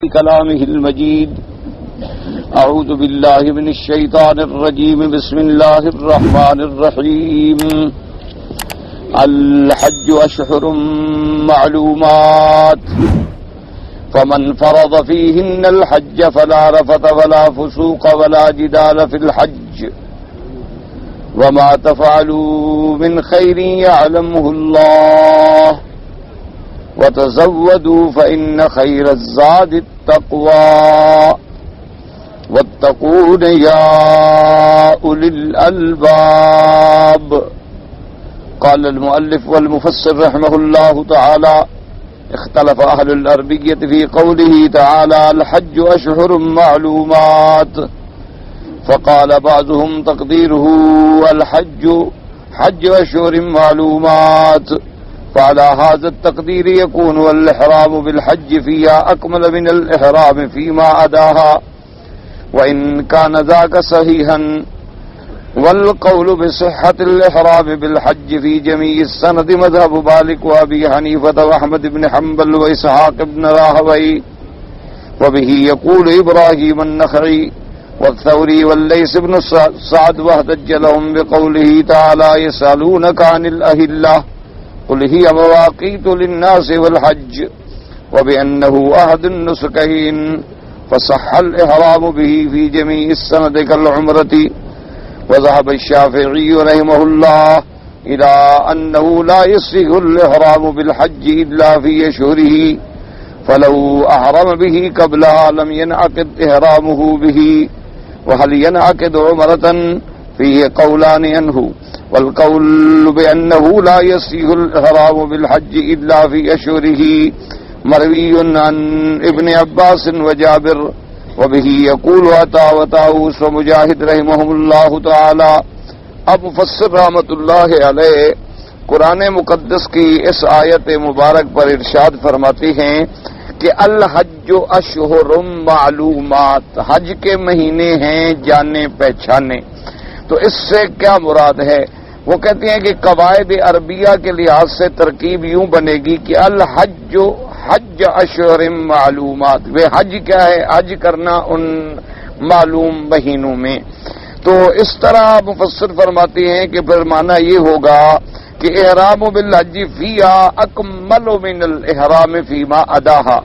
كلامه المجيد. أعوذ بالله من الشيطان الرجيم. بسم الله الرحمن الرحيم. الحج أشهر معلومات فمن فرض فيهن الحج فلا رفث ولا فسوق ولا جدال في الحج وما تفعلوا من خير يعلمه الله وتزودوا فإن خير الزاد التقوى واتقون يا أولي الألباب. قال المؤلف والمفسر رحمه الله تعالى: اختلف أهل العربية في قوله تعالى الحج أشهر معلومات، فقال بعضهم تقديره الحج حج أشهر معلومات، فعلى هذا التقدير يكون الإحرام بالحج فيها أكمل من الإحرام فيما عداها، وإن كان ذاك صحيحا. والقول بصحة الإحرام بالحج في جميع السند مذهب مالك وأبي حنيفة وأحمد بن حنبل وإسحاق بن راهويه، وبه يقول إبراهيم النخعي والثوري والليث بن سعد، واحتج لهم بقوله تعالى يسألونك عن الأهلة قل هي مواقيت للناس والحج، وبأنه أحد النسكين، فصح الإحرام به في جميع السند كالعمرة. وذهب الشافعي رحمه الله إلى أنه لا يصح الإحرام بالحج إلا في أشهره، فلو أحرم به قبلها لم ينعقد إحرامه به. وهل ينعقد عمرة؟ فيه قولان عنه، والقول بأنه لا يصح الإحرام بالحج إلا في أشهره مروي عن ابن عباس وجابر، وبه يقول عطاء وطاووس ومجاہد رحمهم اللہ تعالی. اب مفسر رحمۃ اللہ علیہ قرآن مقدس کی اس آیت مبارک پر ارشاد فرماتے ہیں کہ الحج اشہر معلومات، حج کے مہینے ہیں جانے پہچانے. تو اس سے کیا مراد ہے؟ وہ کہتے ہیں کہ قواعد عربیہ کے لحاظ سے ترکیب یوں بنے گی کہ الحج حج اشہر معلومات، وہ حج کیا ہے؟ حج کرنا ان معلوم مہینوں میں. تو اس طرح مفسر فرماتے ہیں کہ پھر معنی یہ ہوگا کہ احرام بالحج فیہا اکمل من الاحرام فیما عداہا،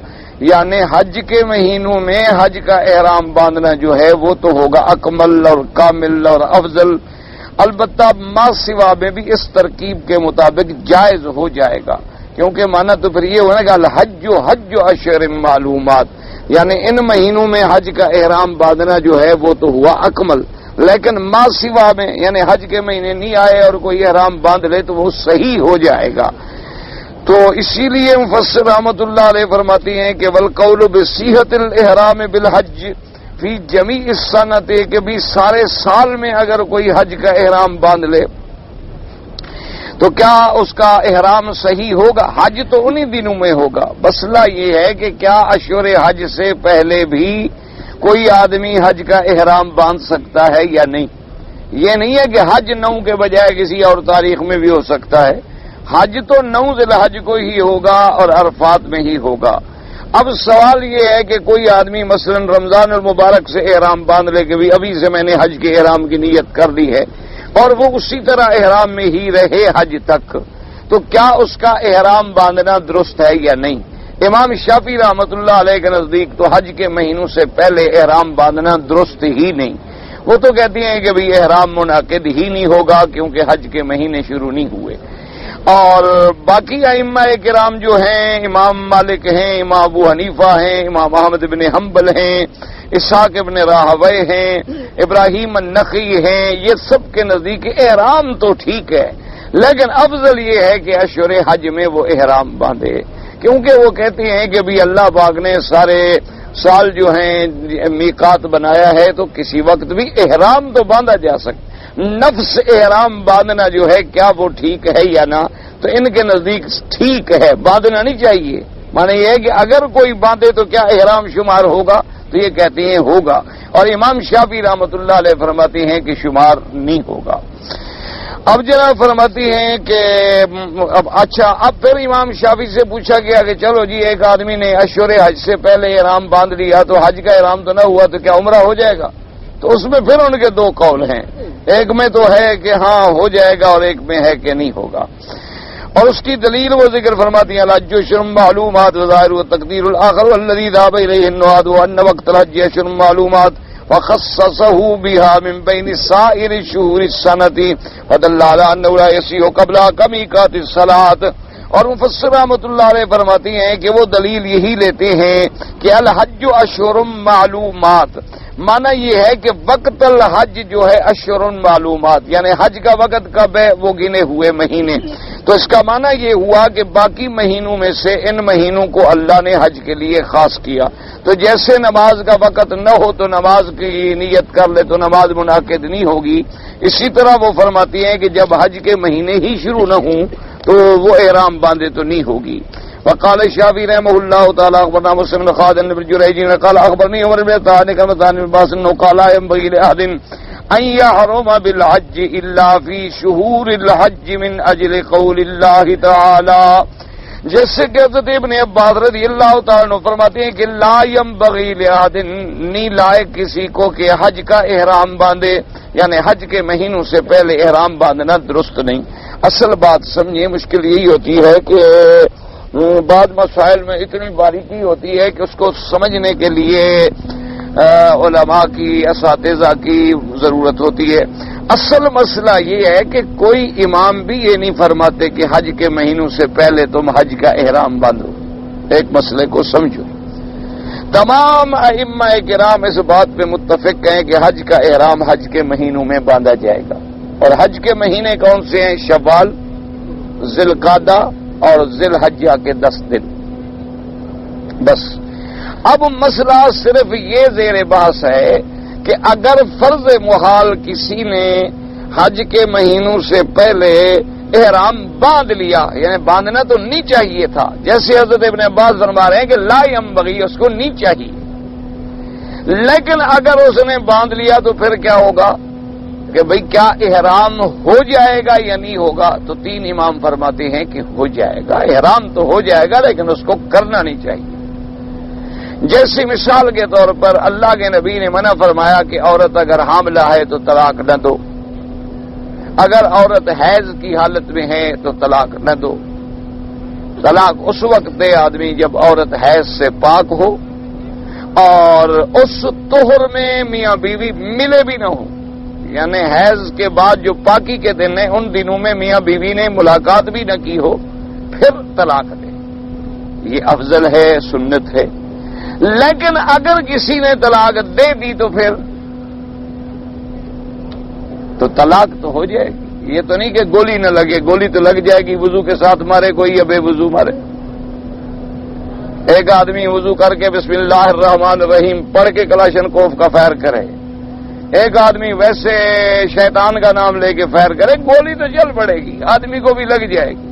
یعنی حج کے مہینوں میں حج کا احرام باندھنا جو ہے وہ تو ہوگا اکمل اور کامل اور افضل. البتہ ما سوا میں بھی اس ترکیب کے مطابق جائز ہو جائے گا، کیونکہ مانا تو پھر یہ ہونا کہ الحج حج اشہر معلومات، یعنی ان مہینوں میں حج کا احرام باندھنا جو ہے وہ تو ہوا اکمل، لیکن ما سوا میں یعنی حج کے مہینے نہیں آئے اور کوئی احرام باندھ لے تو وہ صحیح ہو جائے گا. تو اسی لیے مفسر رحمۃ اللہ علیہ فرماتی ہیں کہ والقول بصحۃ الاحرام بالحج فی جمیع السنۃ، کہ بھی سارے سال میں اگر کوئی حج کا احرام باندھ لے تو کیا اس کا احرام صحیح ہوگا؟ حج تو انہی دنوں میں ہوگا. مسئلہ یہ ہے کہ کیا اشہر حج سے پہلے بھی کوئی آدمی حج کا احرام باندھ سکتا ہے یا نہیں؟ یہ نہیں ہے کہ حج 9 کے بجائے کسی اور تاریخ میں بھی ہو سکتا ہے. حج تو 9 ذی الحج کو ہی ہوگا اور عرفات میں ہی ہوگا. اب سوال یہ ہے کہ کوئی آدمی مثلا رمضان المبارک سے احرام باندھ لے کہ بھی ابھی سے میں نے حج کے احرام کی نیت کر لی ہے اور وہ اسی طرح احرام میں ہی رہے حج تک، تو کیا اس کا احرام باندھنا درست ہے یا نہیں؟ امام شافعی رحمۃ اللہ علیہ کے نزدیک تو حج کے مہینوں سے پہلے احرام باندھنا درست ہی نہیں. وہ تو کہتی ہیں کہ بھی احرام منعقد ہی نہیں ہوگا کیونکہ حج کے مہینے شروع نہیں ہوئے. اور باقی ائمہ کرام جو ہیں، امام مالک ہیں، امام ابو حنیفہ ہیں، امام احمد بن حنبل ہیں، اسحاق ابن راہویہ ہیں، ابراہیم النخعی ہیں، یہ سب کے نزدیک احرام تو ٹھیک ہے، لیکن افضل یہ ہے کہ اشہر حج میں وہ احرام باندھے، کیونکہ وہ کہتے ہیں کہ بھی اللہ پاک نے سارے سال جو ہیں میقات بنایا ہے تو کسی وقت بھی احرام تو باندھا جا سکتا. نفس احرام باندھنا جو ہے کیا وہ ٹھیک ہے یا نہ؟ تو ان کے نزدیک ٹھیک ہے، باندھنا نہیں چاہیے. معنی یہ ہے کہ اگر کوئی باندھے تو کیا احرام شمار ہوگا؟ تو یہ کہتے ہیں ہوگا، اور امام شافعی رحمۃ اللہ علیہ فرماتے ہیں کہ شمار نہیں ہوگا. اب جناب فرماتی ہیں کہ اب پھر امام شافعی سے پوچھا گیا کہ چلو جی ایک آدمی نے اشور حج سے پہلے احرام باندھ لیا تو حج کا احرام تو نہ ہوا تو کیا عمرہ ہو جائے گا؟ تو اس میں پھر ان کے دو قول ہیں، ایک میں تو ہے کہ ہاں ہو جائے گا اور ایک میں ہے کہ نہیں ہوگا، اور اس کی دلیل وہ ذکر فرماتی ہیں الحج شرم معلومات وظاہر و تقدیر الاخر والذی ذهب الیہ النواد وان وقت الحج شرم معلومات وخصصه بها من بين سائر شهور السنة فدل على انه لا يصح قبل کمیقات الصلاة۔ اور مفسر رحمۃ اللہ علیہ فرماتی ہیں کہ وہ دلیل یہی لیتے ہیں کہ الحج اشہر معلومات، معنی یہ ہے کہ وقت الحج جو ہے اشہر معلومات، یعنی حج کا وقت کب ہے وہ گنے ہوئے مہینے، تو اس کا معنی یہ ہوا کہ باقی مہینوں میں سے ان مہینوں کو اللہ نے حج کے لیے خاص کیا، تو جیسے نماز کا وقت نہ ہو تو نماز کی نیت کر لے تو نماز منعقد نہیں ہوگی، اسی طرح وہ فرماتی ہیں کہ جب حج کے مہینے ہی شروع نہ ہوں تو وہ احرام باندھے تو نہیں ہوگی۔ وقال الشافعي رحمه الله تعالى اخبرنا مسلم بن خالد بن جريج قال اخبرني عمر بن ثاني كما ثاني بن باس انه قال لا ينبغي لاحد ان يحرم بالحج الا في شهور الحج من اجل قول الله تعالى، جیسے کہ حضرت ابن عباس رضی اللہ تعالیٰ عنہ فرماتے ہیں کہ لا ينبغي لاحد، نہیں لائق کسی کو کہ حج کا احرام باندھے، یعنی حج کے مہینوں سے پہلے احرام باندھنا درست نہیں۔ اصل بات سمجھیں مشکل یہی ہوتی ہے کہ بعض مسائل میں اتنی باریکی ہوتی ہے کہ اس کو سمجھنے کے لیے علماء کی، اساتذہ کی ضرورت ہوتی ہے۔ اصل مسئلہ یہ ہے کہ کوئی امام بھی یہ نہیں فرماتے کہ حج کے مہینوں سے پہلے تم حج کا احرام باندھو، ایک مسئلے کو سمجھو۔ تمام ائمہ کرام اس بات پہ متفق ہیں کہ حج کا احرام حج کے مہینوں میں باندھا جائے گا، اور حج کے مہینے کون سے ہیں؟ شوال، ذی القعدہ اور ذی الحجہ کے 10 دن، بس۔ اب مسئلہ صرف یہ زیر بحث ہے کہ اگر فرض محال کسی نے حج کے مہینوں سے پہلے احرام باندھ لیا، یعنی باندھنا تو نہیں چاہیے تھا، جیسے حضرت ابن عباس فرما رہے ہیں کہ لا ينبغي، اس کو نہیں چاہیے، لیکن اگر اس نے باندھ لیا تو پھر کیا ہوگا کہ بھئی کیا احرام ہو جائے گا یا نہیں ہوگا؟ تو 3 امام فرماتے ہیں کہ ہو جائے گا، احرام تو ہو جائے گا لیکن اس کو کرنا نہیں چاہیے۔ جیسی مثال کے طور پر اللہ کے نبی نے منع فرمایا کہ عورت اگر حاملہ ہے تو طلاق نہ دو، اگر عورت حیض کی حالت میں ہے تو طلاق نہ دو، طلاق اس وقت دے آدمی جب عورت حیض سے پاک ہو اور اس طہر میں میاں بیوی ملے بھی نہ ہو، یعنی حیض کے بعد جو پاکی کے دن ہیں ان دنوں میں میاں بیوی نے ملاقات بھی نہ کی ہو، پھر طلاق دے، یہ افضل ہے، سنت ہے۔ لیکن اگر کسی نے طلاق دے دی تو پھر تو طلاق تو ہو جائے گی، یہ تو نہیں کہ گولی نہ لگے، گولی تو لگ جائے گی، وضو کے ساتھ مارے کوئی یا بے وضو مارے۔ ایک آدمی وضو کر کے بسم اللہ الرحمن الرحیم پڑھ کے کلاشن کوف کا فائر کرے، ایک آدمی ویسے شیطان کا نام لے کے فائر کرے، گولی تو چل پڑے گی، آدمی کو بھی لگ جائے گی،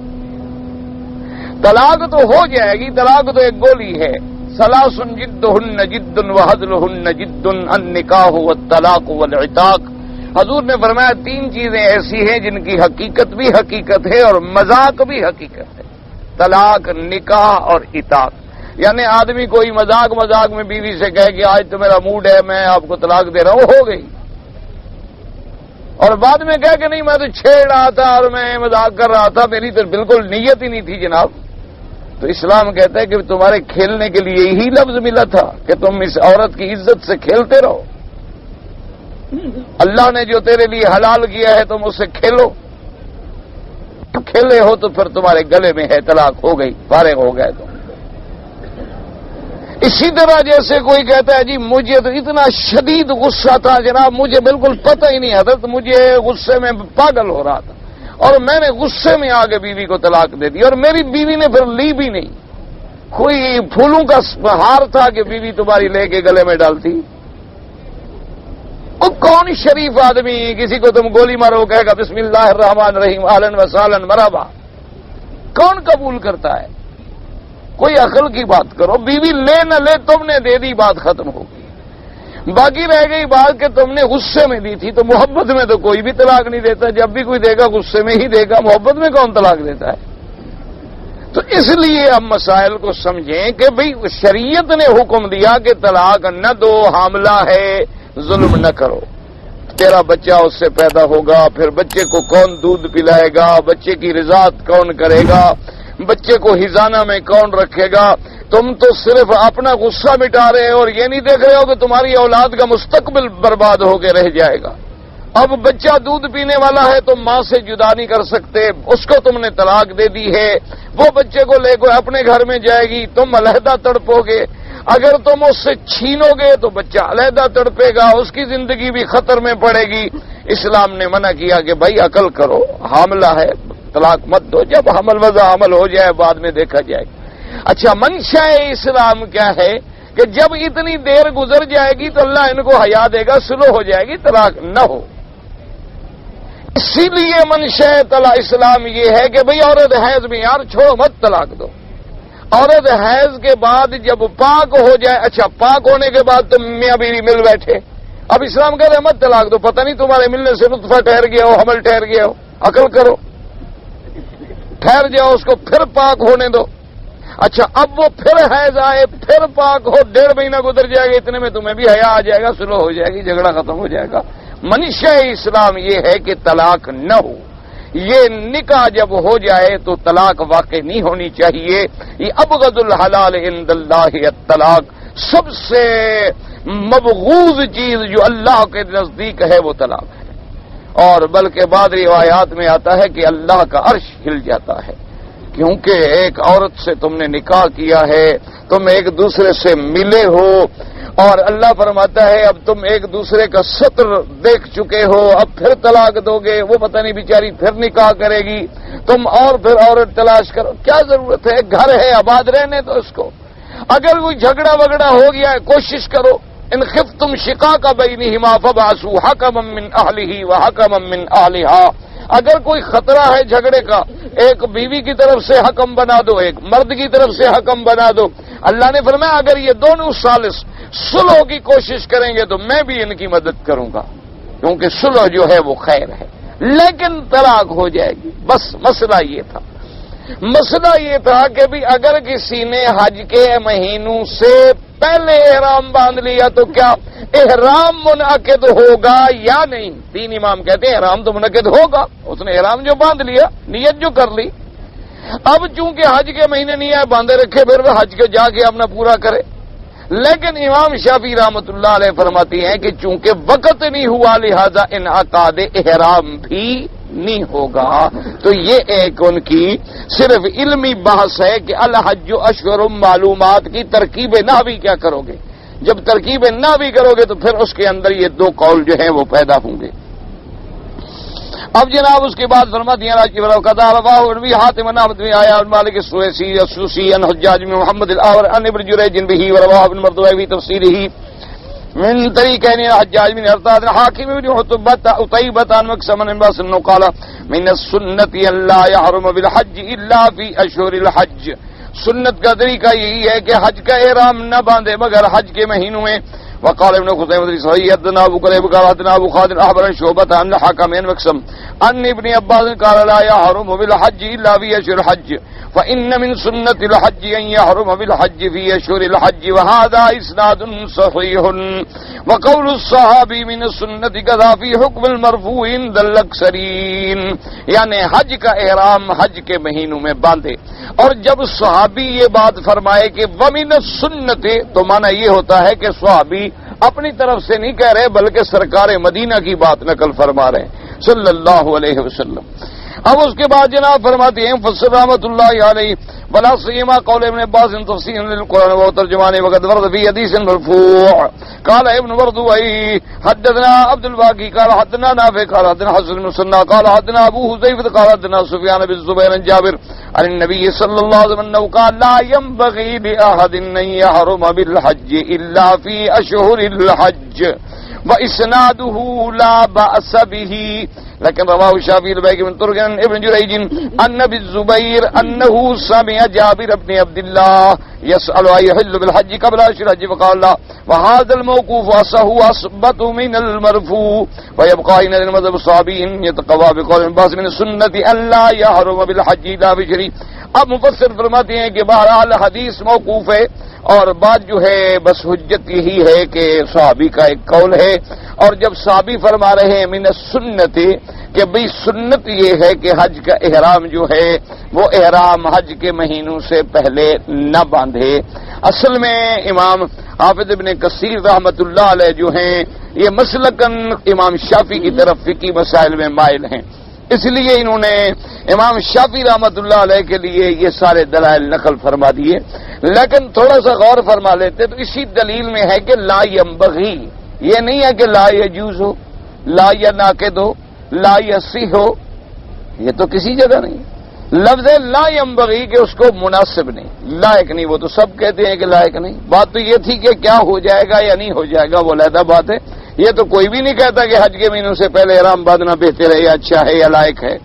طلاق تو ہو جائے گی۔ طلاق تو ایک گولی ہے، ثلاث جدہن جد وہزلہن جد النکاح والطلاق والعتاق، حضور نے فرمایا 3 چیزیں ایسی ہیں جن کی حقیقت بھی حقیقت ہے اور مذاق بھی حقیقت ہے، طلاق، نکاح اور عتاق۔ یعنی آدمی کوئی مذاق میں بیوی سے کہے کہ آج تو میرا موڈ ہے میں آپ کو طلاق دے رہا ہوں، ہو گئی، اور بعد میں کہے کہ نہیں میں تو چھیڑ رہا تھا اور میں مذاق کر رہا تھا، میری تو بالکل نیت ہی نہیں تھی جناب، تو اسلام کہتا ہے کہ تمہارے کھیلنے کے لیے یہی لفظ ملا تھا کہ تم اس عورت کی عزت سے کھیلتے رہو، اللہ نے جو تیرے لیے حلال کیا ہے تم اس سے کھیلو، کھیلے ہو تو پھر تمہارے گلے میں ہے، طلاق ہو گئی، فارغ ہو گئے تم۔ اسی طرح جیسے کوئی کہتا ہے جی مجھے تو اتنا شدید غصہ تھا جناب، مجھے بالکل پتہ ہی نہیں حضرت، مجھے غصے میں پاگل ہو رہا تھا اور میں نے غصے میں آگے بیوی کو طلاق دے دی، اور میری بیوی نے پھر لی بھی نہیں، کوئی پھولوں کا ہار تھا کہ بیوی تمہاری لے کے گلے میں ڈالتی؟ وہ کون شریف آدمی کسی کو تم گولی مارو کہے گا بسم اللہ الرحمن الرحیم اہلاً وسہلاً مرحبا، کون قبول کرتا ہے؟ کوئی عقل کی بات کرو، بیوی لے نہ لے تم نے دے دی، بات ختم ہو گئی۔ باقی رہ گئی بات کہ تم نے غصے میں دی تھی، تو محبت میں تو کوئی بھی طلاق نہیں دیتا، جب بھی کوئی دے گا غصے میں ہی دے گا، محبت میں کون طلاق دیتا ہے؟ تو اس لیے ہم مسائل کو سمجھیں کہ بھئی شریعت نے حکم دیا کہ طلاق نہ دو، حاملہ ہے ظلم نہ کرو، تیرا بچہ اس سے پیدا ہوگا، پھر بچے کو کون دودھ پلائے گا، بچے کی رضاعت کون کرے گا، بچے کو ہزانہ میں کون رکھے گا؟ تم تو صرف اپنا غصہ مٹا رہے ہو اور یہ نہیں دیکھ رہے ہو کہ تمہاری اولاد کا مستقبل برباد ہو کے رہ جائے گا۔ اب بچہ دودھ پینے والا ہے تو ماں سے جدا نہیں کر سکتے، اس کو تم نے طلاق دے دی ہے، وہ بچے کو لے کے اپنے گھر میں جائے گی، تم علیحدہ تڑپو گے، اگر تم اس سے چھینو گے تو بچہ علیحدہ تڑپے گا، اس کی زندگی بھی خطر میں پڑے گی۔ اسلام نے منع کیا کہ بھائی عقل کرو، حاملہ ہے طلاق مت دو، جب حمل وضع عمل ہو جائے بعد میں دیکھا جائے گا۔ اچھا، منشا اسلام کیا ہے کہ جب اتنی دیر گزر جائے گی تو اللہ ان کو حیا دے گا، سلو ہو جائے گی، طلاق نہ ہو۔ اسی لیے منشا اسلام یہ ہے کہ بھئی عورت حیض میں یار چھوڑو مت، طلاق دو۔ عورت حیض کے بعد جب پاک ہو جائے، اچھا پاک ہونے کے بعد تم میاں بیوی مل بیٹھے، اب اسلام کہہ رہے مت طلاق دو، پتہ نہیں تمہارے ملنے سے نطفہ ٹھہر گیا ہو، حمل ٹھہر گیا ہو، عقل کرو، ٹھہر جاؤ، اس کو پھر پاک ہونے دو۔ اچھا اب وہ پھر حیض آئے، پھر پاک ہو، 1.5 مہینہ گزر جائے گا، اتنے میں تمہیں بھی حیا آ جائے گا، سلو ہو جائے گی، جھگڑا ختم ہو جائے گا۔ منشا اسلام یہ ہے کہ طلاق نہ ہو، یہ نکاح جب ہو جائے تو طلاق واقع نہیں ہونی چاہیے۔ یہ ابغض الحلال عند اللہ الطلاق، سب سے مبغوض چیز جو اللہ کے نزدیک ہے وہ طلاق ہے، اور بلکہ بعض روایات میں آتا ہے کہ اللہ کا عرش ہل جاتا ہے، کیونکہ ایک عورت سے تم نے نکاح کیا ہے، تم ایک دوسرے سے ملے ہو، اور اللہ فرماتا ہے اب تم ایک دوسرے کا سطر دیکھ چکے ہو، اب پھر طلاق دو گے، وہ پتہ نہیں بیچاری پھر نکاح کرے گی، تم اور پھر عورت تلاش کرو، کیا ضرورت ہے؟ گھر ہے آباد رہنے تو اس کو، اگر کوئی جھگڑا وگڑا ہو گیا ہے کوشش کرو، ان خفتم شقاق بینہما فبعثوا حکما من اہلہ وحکما من اہلہا، اگر کوئی خطرہ ہے جھگڑے کا، ایک بیوی کی طرف سے حکم بنا دو، ایک مرد کی طرف سے حکم بنا دو۔ اللہ نے فرمایا اگر یہ دونوں ثالث صلح کی کوشش کریں گے تو میں بھی ان کی مدد کروں گا، کیونکہ صلح جو ہے وہ خیر ہے، لیکن طلاق ہو جائے گی۔ بس مسئلہ یہ تھا کہ بھی اگر کسی نے حج کے مہینوں سے پہلے احرام باندھ لیا تو کیا احرام منعقد ہوگا یا نہیں؟ 3 امام کہتے ہیں احرام تو منعقد ہوگا، اس نے احرام جو باندھ لیا، نیت جو کر لی، اب چونکہ حج کے مہینے نہیں آئے باندھے رکھے، پھر وہ حج کے جا کے اپنا پورا کرے۔ لیکن امام شافعی رحمۃ اللہ علیہ فرماتی ہیں کہ چونکہ وقت نہیں ہوا لہذا انعقاد احرام بھی نہیں ہوگا۔ تو یہ ایک ان کی صرف علمی بحث ہے کہ الحج اشہر معلومات کی ترکیب نحوی کیا کرو گے، جب ترکیب نحوی کرو گے تو پھر اس کے اندر یہ 2 قول جو ہیں وہ پیدا ہوں گے۔ اب جناب اس کے بعد فرماتی ہیں راجی بلو قضا رواہ ابن حاتم بن عبد آیا مالک السویسی السوسی ان حجاج بن محمد الاور ان ابن جریج به ورواہ ابن مردوی في تفسیره من طریقین حجاج بن ارطاد حاکم بن عتبہ عتیبہ عن مقسم بن باس انه قال من السنة ان لا يحرم بالحج الا في اشهر الحج، سنت کا طریقہ یہی ہے کہ حج کا احرام نہ باندھے مگر حج کے مہینوں میں۔ وقال ابن خزیمہ صحیح حدثنا ابو قریب قال حدثنا ابو خالد اخبرنا شعبۃ عن الحكم بن مقسم عن ابن عباس قال لا يحرم بالحج الا في اشهر الحج فان من سنة الحج ان يحرم بالحج في اشهر الحج وهذا اسناد صحيح وقول الصحابي من السنة كذا في حكم المرفوع عند الاكثرين، یعنی حج کا احرام حج کے مہینوں میں باندھے، اور جب صحابی یہ بات فرمائے کہ ومن السنت تو معنی یہ ہوتا ہے کہ صحابی اپنی طرف سے نہیں کہہ رہے بلکہ سرکار مدینہ کی بات نقل فرما رہے ہیں صلی اللہ علیہ وسلم۔ اب اس کے بعد جناب فرماتے ہیں فسر رحمۃ اللہ علیہ ولا سیما قول ابن عباس تفسیر للقرآن و ترجمان وقد ورد في حديث مرفوع قال ابن مردوي حدثنا عبد الباقي قال حدثنا نافع قال حدثنا حسن بن سنة قال حدثنا ابو حذيفة قال حدثنا سفيان بن الزبير عن جابر عن النبي صلى الله عليه وسلم انه قال لا ينبغي لاحد ان يحرم بالحج الا في اشهر الحج واسناده لا بأس به لیکن رواه الشافعي البيهقي من طرق ابن جريج عن ابي الزبير انه سمع جابر بن عبد الله يسأل أن يحل بالحج قبل أشهر الحج فقال لا وهذا الموقوف أثبت من المرفوع ويبقى هنا المذهب الصحابي يتقوى بقول ابن عباس من السنة أن لا يحرم بالحج لا بشري. اب مفسر فرماتے ہیں کہ بہرحال حدیث موقوف ہے اور بات جو ہے بس حجت یہی ہے کہ صحابی کا ایک قول ہے، اور جب صحابی فرما رہے ہیں من السنت کہ بھئی سنت یہ ہے کہ حج کا احرام جو ہے وہ احرام حج کے مہینوں سے پہلے نہ باندھے. اصل میں امام حافظ ابن کثیر رحمۃ اللہ علیہ جو ہیں یہ مسلکن امام شافعی کی طرف فقہی مسائل میں مائل ہیں، اس لیے انہوں نے امام شافعی رحمۃ اللہ علیہ کے لیے یہ سارے دلائل نقل فرما دیے. لیکن تھوڑا سا غور فرما لیتے تو اسی دلیل میں ہے کہ لا ينبغي، یہ نہیں ہے کہ لا يجوز ہو، لا ينعقد ہو، لا يصح ہو، یہ تو کسی جگہ نہیں. لفظ لا ينبغي کہ اس کو مناسب نہیں، لائق نہیں، وہ تو سب کہتے ہیں کہ لائق نہیں. بات تو یہ تھی کہ کیا ہو جائے گا یا نہیں ہو جائے گا وہ علیحدہ بات ہے. یہ تو کوئی بھی نہیں کہتا کہ حج کے مہینوں سے پہلے احرام باندھنا بہتر ہے یا اچھا ہے یا لائق ہے.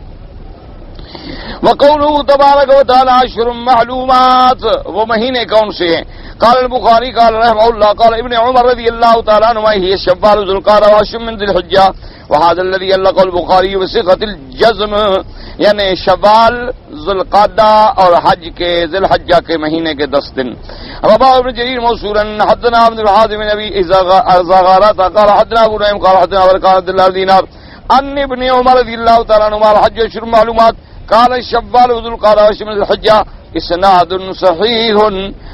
وقوله تبارک و تعالی اشہر معلومات، وہ مہینے کون سے ہیں؟ قال البخاری قال رحمہ اللہ قال ابن عمر رضی اللہ تعالی عنہما هي شوال ذو القعدہ وعشر من ذی الحجہ وهذا الذي علق البخاری بصيغة الجزم، یعنی شوال، ذو القعدہ اور حج کے ذی الحجہ کے مہینے کے 10 دن. رواه ابن جرير موصولا حدثنا عبد الواحد بن ابي زغارة قال حدثنا ابو نعيم قال حدثنا بركات عبد الله دينار ان ابن عمر رضی اللہ تعالی عنہما الحج اشهر معلومات قال شوال ذو القعدہ وعشر من ذی الحجہ اسناد صحیح.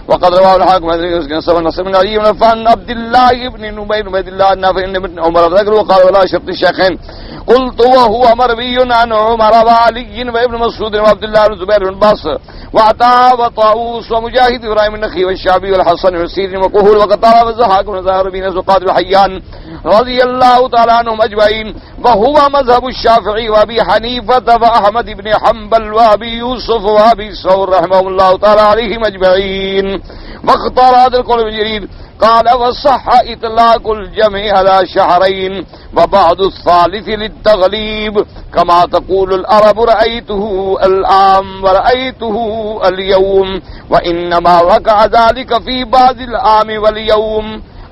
وقد رواه الحاكم نصر بن علي بن عفان عبد الله بن نمير بن عبد الله نافع ابن عمر ذكر وقال ولا شرط الشيخين. قلت وهو مروي عن عمر وعلي وابن مسعود وعبد الله بن زبير بن باص وعطاء وطاووس ومجاهد ابراهيم النخعي والشعبي والحسن والسيري وقهول وقطار والزهاق بن زهر بن زقاد وحيان رضي الله تعالى عنهم اجمعين. وهو مذهب الشافعي وابي حنيفة واحمد بن حنبل وابي يوسف وابي ثور رحمهم الله تعالى عليهم اجمعين. واختار هذا القول ابن جرير قال وصح اطلاق الجمع على شهرين وبعض الثالث للتغليب كما تقول العرب رأيته العام ورأيته اليوم وإنما وقع ذلك في بعض العام واليوم.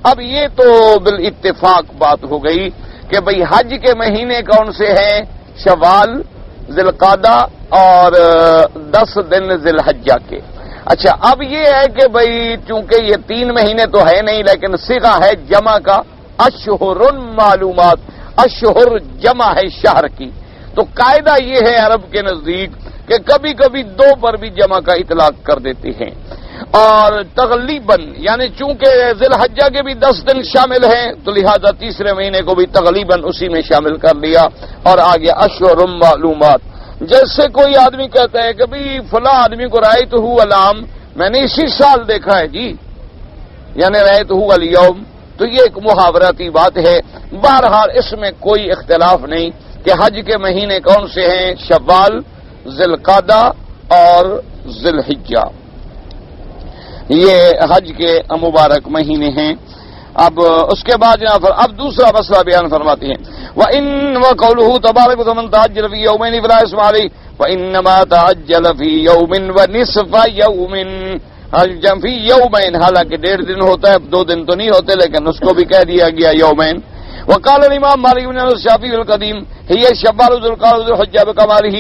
اب یہ تو بالاتفاق بات ہو گئی کہ بھئی حج کے مہینے کون سے ہیں؟ شوال، ذی القعدہ اور 10 دن ذی الحجہ کے. اچھا اب یہ ہے کہ بھئی چونکہ یہ 3 مہینے تو ہے نہیں لیکن صیغہ ہے جمع کا، اشہر معلومات، اشہر جمع ہے شہر کی، تو قاعدہ یہ ہے عرب کے نزدیک کہ کبھی کبھی 2 پر بھی جمع کا اطلاق کر دیتے ہیں. اور تغلیباً یعنی چونکہ ذی الحجہ کے بھی 10 دن شامل ہیں تو لہذا تیسرے مہینے کو بھی تغلیباً اسی میں شامل کر لیا اور آگے اشہر معلومات. جیسے کوئی آدمی کہتا ہے کہ بھئی فلاں آدمی کو رأیتہ العام، میں نے اسی سال دیکھا ہے جی، یعنی رأیتہ الیوم، تو یہ ایک محاوراتی بات ہے. بہرحال اس میں کوئی اختلاف نہیں کہ حج کے مہینے کون سے ہیں؟ شوال، ذی القعدہ اور ذی الحجہ، یہ حج کے مبارک مہینے ہیں. اب اس کے بعد یہاں پر اب دوسرا مسئلہ بیان فرماتے ہیں وَإِنَّ وَقَوْلُهُ تَبَارَكَ وَمَنْ تَعَجَّلَ فِي يَوْمَيْنِ فَلَا إِثْمَ عَلَيْهِ وَإِنَّمَا تَعَجَّلَ فِي يَوْمٍ وَنِصْفَ يَوْمٍ فِي يَوْمَيْنِ، حالانکہ 1.5 دن ہوتا ہے، 2 دن تو نہیں ہوتے لیکن اس کو بھی کہہ دیا گیا یومین. وقال الامام مالک بن انس الشافعی القدیم هي شوال ذو القعدہ ذو الحجہ بکمالہ.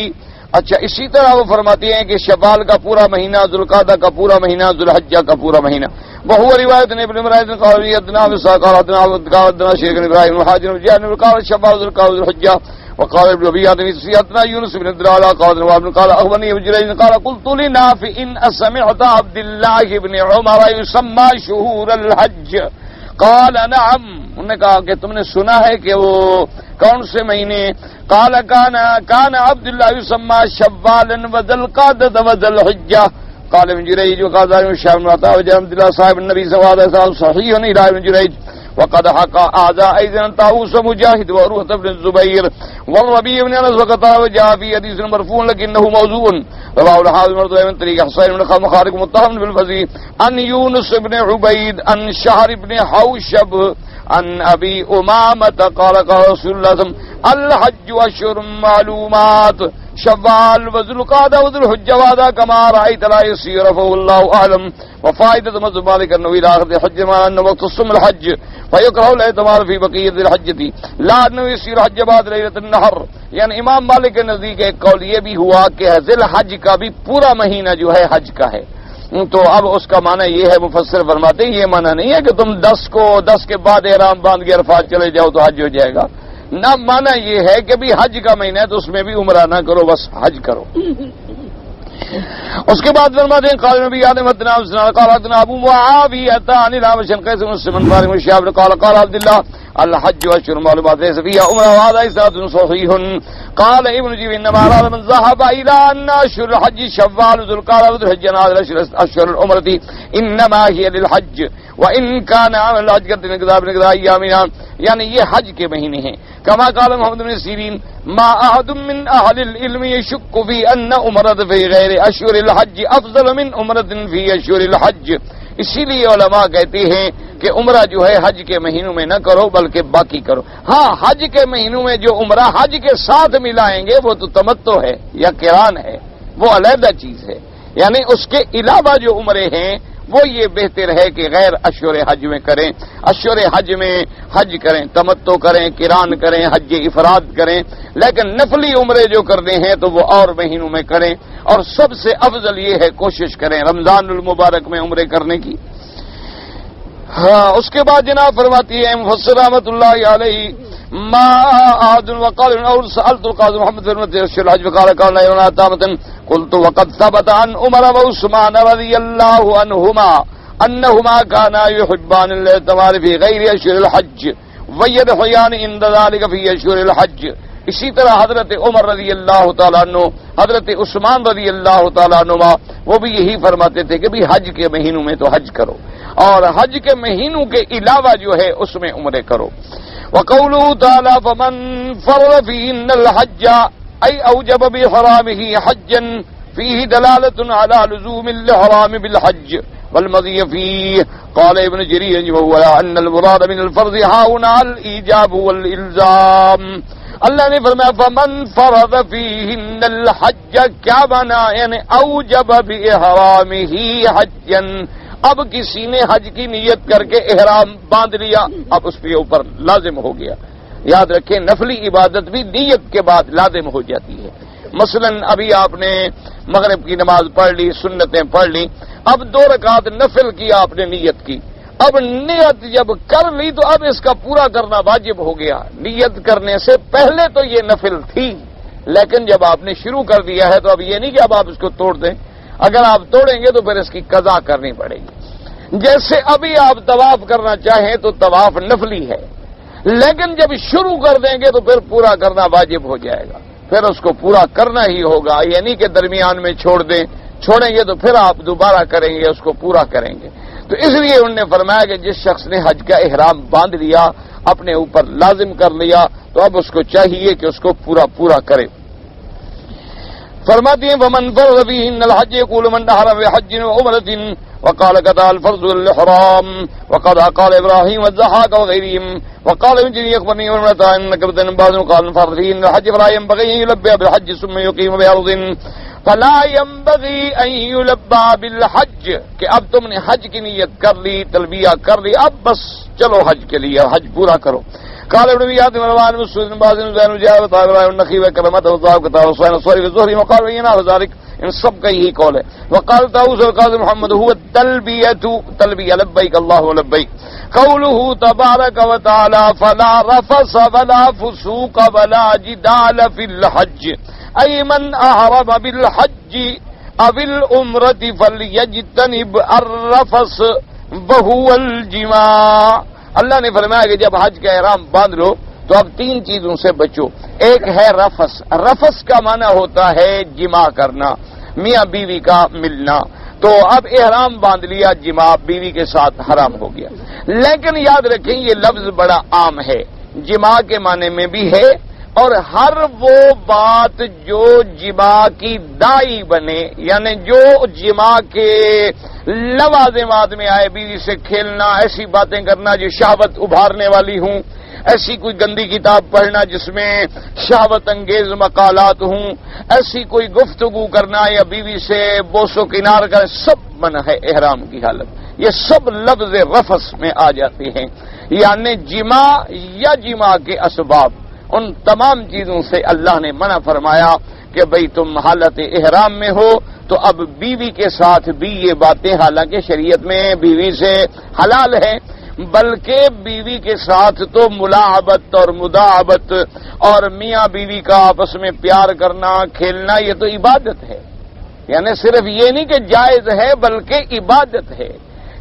اچھا اسی طرح وہ فرماتے ہیں کہ شوال کا پورا مہینہ، ذو القعدہ کا پورا مہینہ، ذو الحجہ کا پورا مہینہ. وهو روایت ابن عمران قال حدثنا مساق حدثنا حدثنا شيخ ابراهيم الحاجر جان قال شوال ذو القعدة ذو الحجة. وقال ابن ابي حاتم حدثنا يونس بن الدراء قال قال اخبرني ابن جريج قال قلت لنافع ان سمعت عبد الله بن عمر يسمى شهور الحج قال نعم. انہوں نے کہا کہ تم نے سنا ہے کہ وہ کون سے مہینے؟ قال كان عبد الله يسمى شوالا وذو القعدة وذو الحجة. قال ابن جريج وقال الشام بن عطاء وجابر الله صاحب النبي صلى الله عليه وسلم صحيح الى ابن جريج. وقد حكى هذا ايضا طاووس ومجاهد وروح بن الزبير والربيع بن انس وقطع وجاء في حديث مرفوع لكنه موضوع. رواه الحافظ مرضي من طريق حسين بن خالد متهم بالفزي عن يونس بن عبيد عن شهر بن حوشب عن ابی امامۃ قال قال رسول اللہ صلی اللہ علیہ وسلم الحج اشہر معلومات شوال وذو القعدہ وذو الحجہ وهذا كما رأيت لا يسير فالله اعلم وفائدة مذهب مالك انه الى اخر الحج ما ان وقت الصوم الحج فيكره الاعتمار في بقية الحجة لا انه يسير حج بعد ليلة النحر. یعنی امام مالک کے نزدیک ایک قول یہ بھی ہوا کہ ذی الحج کا بھی پورا مہینہ جو ہے حج کا ہے. تو اب اس کا معنی یہ ہے مفسر فرماتے ہیں یہ معنی نہیں ہے کہ تم 10 کے بعد احرام باندھ کے عرفات چلے جاؤ تو حج ہو جائے گا. نہ معنی یہ ہے کہ بھی حج کا مہینہ ہے تو اس میں بھی عمرہ نہ کرو بس حج کرو. اس کے بعد فرماتے ہیں قال نبی آدم قال ابو معاویہ عن الأعمش عن قیس بن مسلم عن طارق بن شهاب قال عبد الله الحج اشهر معلومات ليس فيها عمره وهذا اسناد صحيح. قال ابن جرير انما اراد من ذهب الى ان اشهر الحج شوال ذو القعدة وذو الحجة هذه اشهر العمرة انما هي للحج وان كان عمل الحج قد ايامنا. یعنی یہ حج کے مہینے ہیں. كما قال محمد بن سیرین ما احد من اهل العلم يشك في ان عمرة في غير اشهر الحج افضل من عمرة في اشهر الحج. اسی لیے علماء کہتے ہیں کہ عمرہ جو ہے حج کے مہینوں میں نہ کرو بلکہ باقی کرو. ہاں حج کے مہینوں میں جو عمرہ حج کے ساتھ ملائیں گے وہ تو تمتع ہے یا قران ہے, وہ علیحدہ چیز ہے. یعنی اس کے علاوہ جو عمرے ہیں وہ یہ بہتر ہے کہ غیر اشہر حج میں کریں. اشہر حج میں حج کریں, تمتع کریں, قران کریں, حج افراد کریں. لیکن نفلی عمرے جو کرنے ہیں تو وہ اور مہینوں میں کریں. اور سب سے افضل یہ ہے کوشش کریں رمضان المبارک میں عمرے کرنے کی. ہاں اس کے بعد جناب فرماتی ہے مفسر رحمۃ اللہ علیہ ما احد وقال اور سالت القاضي محمد بن مسعود الحج قال لا تامه قلت وقد ثبت عن عمر وعثمان رضي الله عنهما انهما كانا يحبان الاعتمار في غير اشهر الحج ويضحيان عند ذلك في اشهر الحج. اسی طرح حضرت عمر رضی اللہ تعالیٰ عنہ, حضرت عثمان رضی اللہ تعالیٰ عنہ وہ بھی یہی فرماتے تھے کہ بھی حج کے مہینوں میں تو حج کرو اور حج کے مہینوں کے علاوہ جو ہے اس میں عمرے کرو. وقوله تعالی فمن فرض فيهن الحج اي اوجب بحرامه حجا فيه دلالة على لزوم الحرام بالحج والمضي فيه. قال ابن جرير وهو ان المراد من الفرض هنا الايجاب والالزام. اللہ نے فرمایا فمن فرض فيهن الحج کیا بنا یعنی اوجب باحرامه حجا. اب کسی نے حج کی نیت کر کے احرام باندھ لیا اب اس کے اوپر لازم ہو گیا. یاد رکھیں نفلی عبادت بھی نیت کے بعد لازم ہو جاتی ہے. مثلا ابھی آپ نے مغرب کی نماز پڑھ لی, سنتیں پڑھ لی, اب 2 رکعت نفل کیا آپ نے نیت کی. اب نیت جب کر لی تو اب اس کا پورا کرنا واجب ہو گیا. نیت کرنے سے پہلے تو یہ نفل تھی لیکن جب آپ نے شروع کر دیا ہے تو اب یہ نہیں کہ اب آپ اس کو توڑ دیں. اگر آپ توڑیں گے تو پھر اس کی قضا کرنی پڑے گی. جیسے ابھی آپ طواف کرنا چاہیں تو طواف نفلی ہے لیکن جب شروع کر دیں گے تو پھر پورا کرنا واجب ہو جائے گا. پھر اس کو پورا کرنا ہی ہوگا. یعنی کہ درمیان میں چھوڑ دیں, چھوڑیں گے تو پھر آپ دوبارہ کریں گے, اس کو پورا کریں گے. تو اس لیے انہوں نے فرمایا کہ جس شخص نے حج کا احرام باندھ لیا اپنے اوپر لازم کر لیا تو اب اس کو چاہیے کہ اس کو پورا کرے. فرماتی ہیں ومن فرض فيهن الحج يقول من أحرم بحج وعمرة وقال قضى الفرض الإحرام وقد قال إبراهيم والضحاك وغيرهم وقال ابن جرير أخبرني ومرة أنك بدن بعض قال فرض فيهن الحج فلا ينبغي أن يلبى بالحج ثم يقيم بأرض فلا ينبغي أن يلبى بالحج کہ اب تم نے حج کی نیت کر لی, تلبیہ کر لی, اب بس چلو حج کے لیے حج پورا کرو. قال ابن ابي مروان مسلم بعض زين جاء وطاهر النخي وكرمته وضاق كتاب وصين الصري الزهري وقال وينا ذلك ان سب کا یہی قول ہے. وقال طاووس القاضي محمد هو تلبیہ لبیک اللهم لبیک. قوله تبارك وتعالى فلا رفث ولا فسوق ولا جدال في الحج اي من احرم بالحج او العمرة فليجتنب الرفث وهو الجماع. اللہ نے فرمایا کہ جب حج کا احرام باندھ لو تو اب 3 چیزوں سے بچو. ایک ہے رفث. رفث کا معنی ہوتا ہے جماع کرنا, میاں بیوی کا ملنا. تو اب احرام باندھ لیا, جماع بیوی کے ساتھ حرام ہو گیا. لیکن یاد رکھیں یہ لفظ بڑا عام ہے, جماع کے معنی میں بھی ہے اور ہر وہ بات جو جماع کی دائی بنے، یعنی جو جماع کے لوازمات میں آئے، بیوی سے کھیلنا، ایسی باتیں کرنا جو شہوت ابھارنے والی ہوں، ایسی کوئی گندی کتاب پڑھنا جس میں شہوت انگیز مقالات ہوں، ایسی کوئی گفتگو کرنا یا بیوی سے بوس و کنار کرنا، سب منع ہے احرام کی حالت۔ یہ سب لفظ رفث میں آ جاتے ہیں، یعنی جماع یا جماع کے اسباب، ان تمام چیزوں سے اللہ نے منع فرمایا کہ بھئی تم حالت احرام میں ہو تو اب بیوی کے ساتھ بھی یہ باتیں، حالانکہ شریعت میں بیوی سے حلال ہے، بلکہ بیوی کے ساتھ تو ملاعبت اور مداعبت اور میاں بیوی کا آپس میں پیار کرنا، کھیلنا، یہ تو عبادت ہے۔ یعنی صرف یہ نہیں کہ جائز ہے بلکہ عبادت ہے۔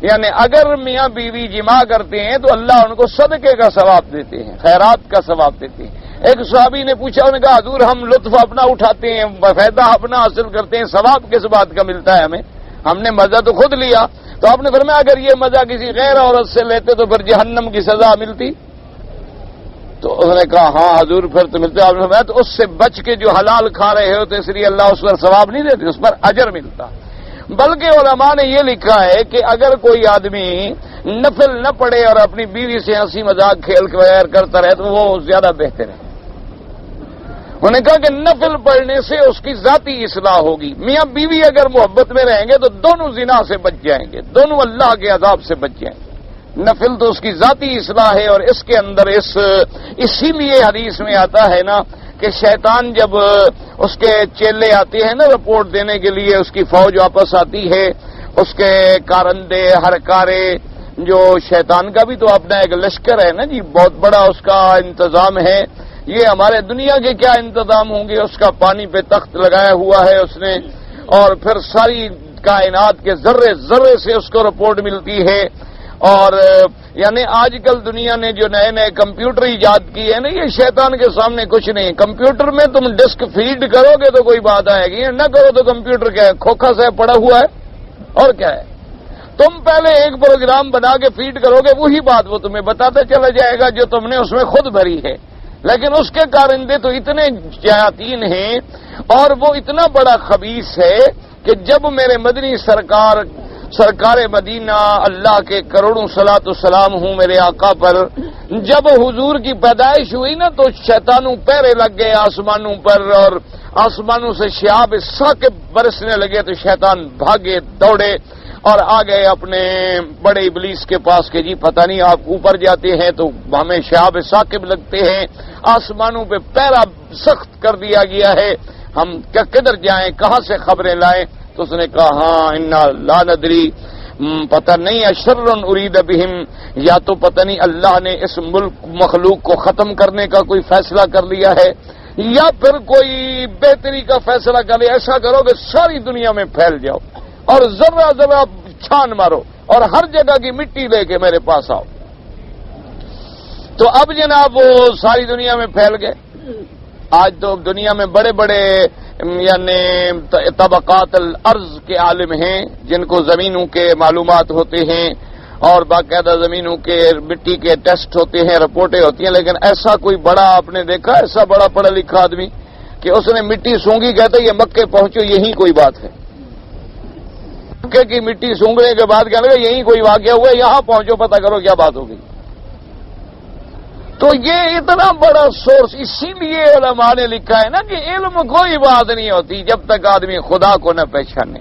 یعنی اگر میاں بیوی جماع کرتے ہیں تو اللہ ان کو صدقے کا ثواب دیتے ہیں، خیرات کا ثواب دیتے ہیں۔ ایک صحابی نے پوچھا، انہوں نے کہا حضور ہم لطف اپنا اٹھاتے ہیں، فائدہ اپنا حاصل کرتے ہیں، ثواب کس بات کا ملتا ہے ہمیں؟ ہم نے مزہ تو خود لیا۔ تو آپ نے فرمایا اگر یہ مزہ کسی غیر عورت سے لیتے تو پھر جہنم کی سزا ملتی؟ تو انہوں نے کہا ہاں حضور پھر تو ملتے۔ آپ نے فرمایا تو اس سے بچ کے جو حلال کھا رہے ہو تو اس لیے اللہ اس پر ثواب نہیں دیتے، اس پر اجر ملتا۔ بلکہ علماء نے یہ لکھا ہے کہ اگر کوئی آدمی نفل نہ پڑھے اور اپنی بیوی سے ہنسی مذاق کھیل کے بغیر کرتا رہے تو وہ زیادہ بہتر ہے۔ انہوں نے کہا کہ نفل پڑھنے سے اس کی ذاتی اصلاح ہوگی۔ میاں بیوی اگر محبت میں رہیں گے تو دونوں زنا سے بچ جائیں گے، دونوں اللہ کے عذاب سے بچ جائیں گے۔ نفل تو اس کی ذاتی اصلاح ہے، اور اس کے اندر اسی لیے حدیث میں آتا ہے نا کہ شیطان جب اس کے چیلے آتے ہیں نا رپورٹ دینے کے لیے، اس کی فوج واپس آتی ہے، اس کے کارندے ہرکارے، جو شیطان کا بھی تو اپنا ایک لشکر ہے نا جی، بہت بڑا اس کا انتظام ہے۔ یہ ہمارے دنیا کے کیا انتظام ہوں گے، اس کا پانی پہ تخت لگایا ہوا ہے اس نے، اور پھر ساری کائنات کے ذرے ذرے سے اس کو رپورٹ ملتی ہے۔ اور یعنی آج کل دنیا نے جو نئے نئے کمپیوٹر ایجاد کی ہے نا، یہ شیطان کے سامنے کچھ نہیں۔ کمپیوٹر میں تم ڈسک فیڈ کرو گے تو کوئی بات آئے گی، نہ کرو تو کمپیوٹر کیا ہے، کھوکھا سے پڑا ہوا ہے اور کیا ہے۔ تم پہلے ایک پروگرام بنا کے فیڈ کرو گے، وہی بات وہ تمہیں بتاتا چلا جائے گا جو تم نے اس میں خود بھری ہے۔ لیکن اس کے کارندے تو اتنے شیاطین ہیں اور وہ اتنا بڑا خبیث ہے کہ جب میرے مدنی سرکار مدینہ اللہ کے کروڑوں صلاۃ و سلام ہوں میرے آقا پر، جب حضور کی پیدائش ہوئی نا تو شیطانوں پیرے لگ گئے آسمانوں پر، اور آسمانوں سے شہاب ثاقب برسنے لگے تو شیطان بھاگے دوڑے اور آ گئے اپنے بڑے ابلیس کے پاس کہ جی پتہ نہیں آپ اوپر جاتے ہیں تو ہمیں شہاب ثاقب لگتے ہیں، آسمانوں پہ پیرا سخت کر دیا گیا ہے، ہم کدھر جائیں، کہاں سے خبریں لائیں؟ تو اس نے کہا ہاں انا لا ندری، پتہ نہیں اشر ارید بہم، یا تو پتہ نہیں اللہ نے اس ملک مخلوق کو ختم کرنے کا کوئی فیصلہ کر لیا ہے، یا پھر کوئی بہتری کا فیصلہ کر لیا۔ ایسا کرو کہ ساری دنیا میں پھیل جاؤ اور ذرہ ذرہ چھان مارو اور ہر جگہ کی مٹی لے کے میرے پاس آؤ۔ تو اب جناب وہ ساری دنیا میں پھیل گئے۔ آج تو دنیا میں بڑے بڑے یعنی طبقات الارض کے عالم ہیں جن کو زمینوں کے معلومات ہوتے ہیں اور باقاعدہ زمینوں کے مٹی کے ٹیسٹ ہوتے ہیں، رپورٹیں ہوتی ہیں، لیکن ایسا کوئی بڑا آپ نے دیکھا، ایسا بڑا پڑھا لکھا آدمی کہ اس نے مٹی سونگی، کہتا یہ مکے پہنچو یہی کوئی بات ہے، مکے کی مٹی سونگنے کے بعد کہنے لگا یہی کوئی واقعہ ہوا، یہاں پہنچو پتہ کرو کیا بات ہو گئی۔ تو یہ اتنا بڑا سورس، اسی لیے علماء نے لکھا ہے نا کہ علم کوئی بات نہیں ہوتی جب تک آدمی خدا کو نہ پہچانے۔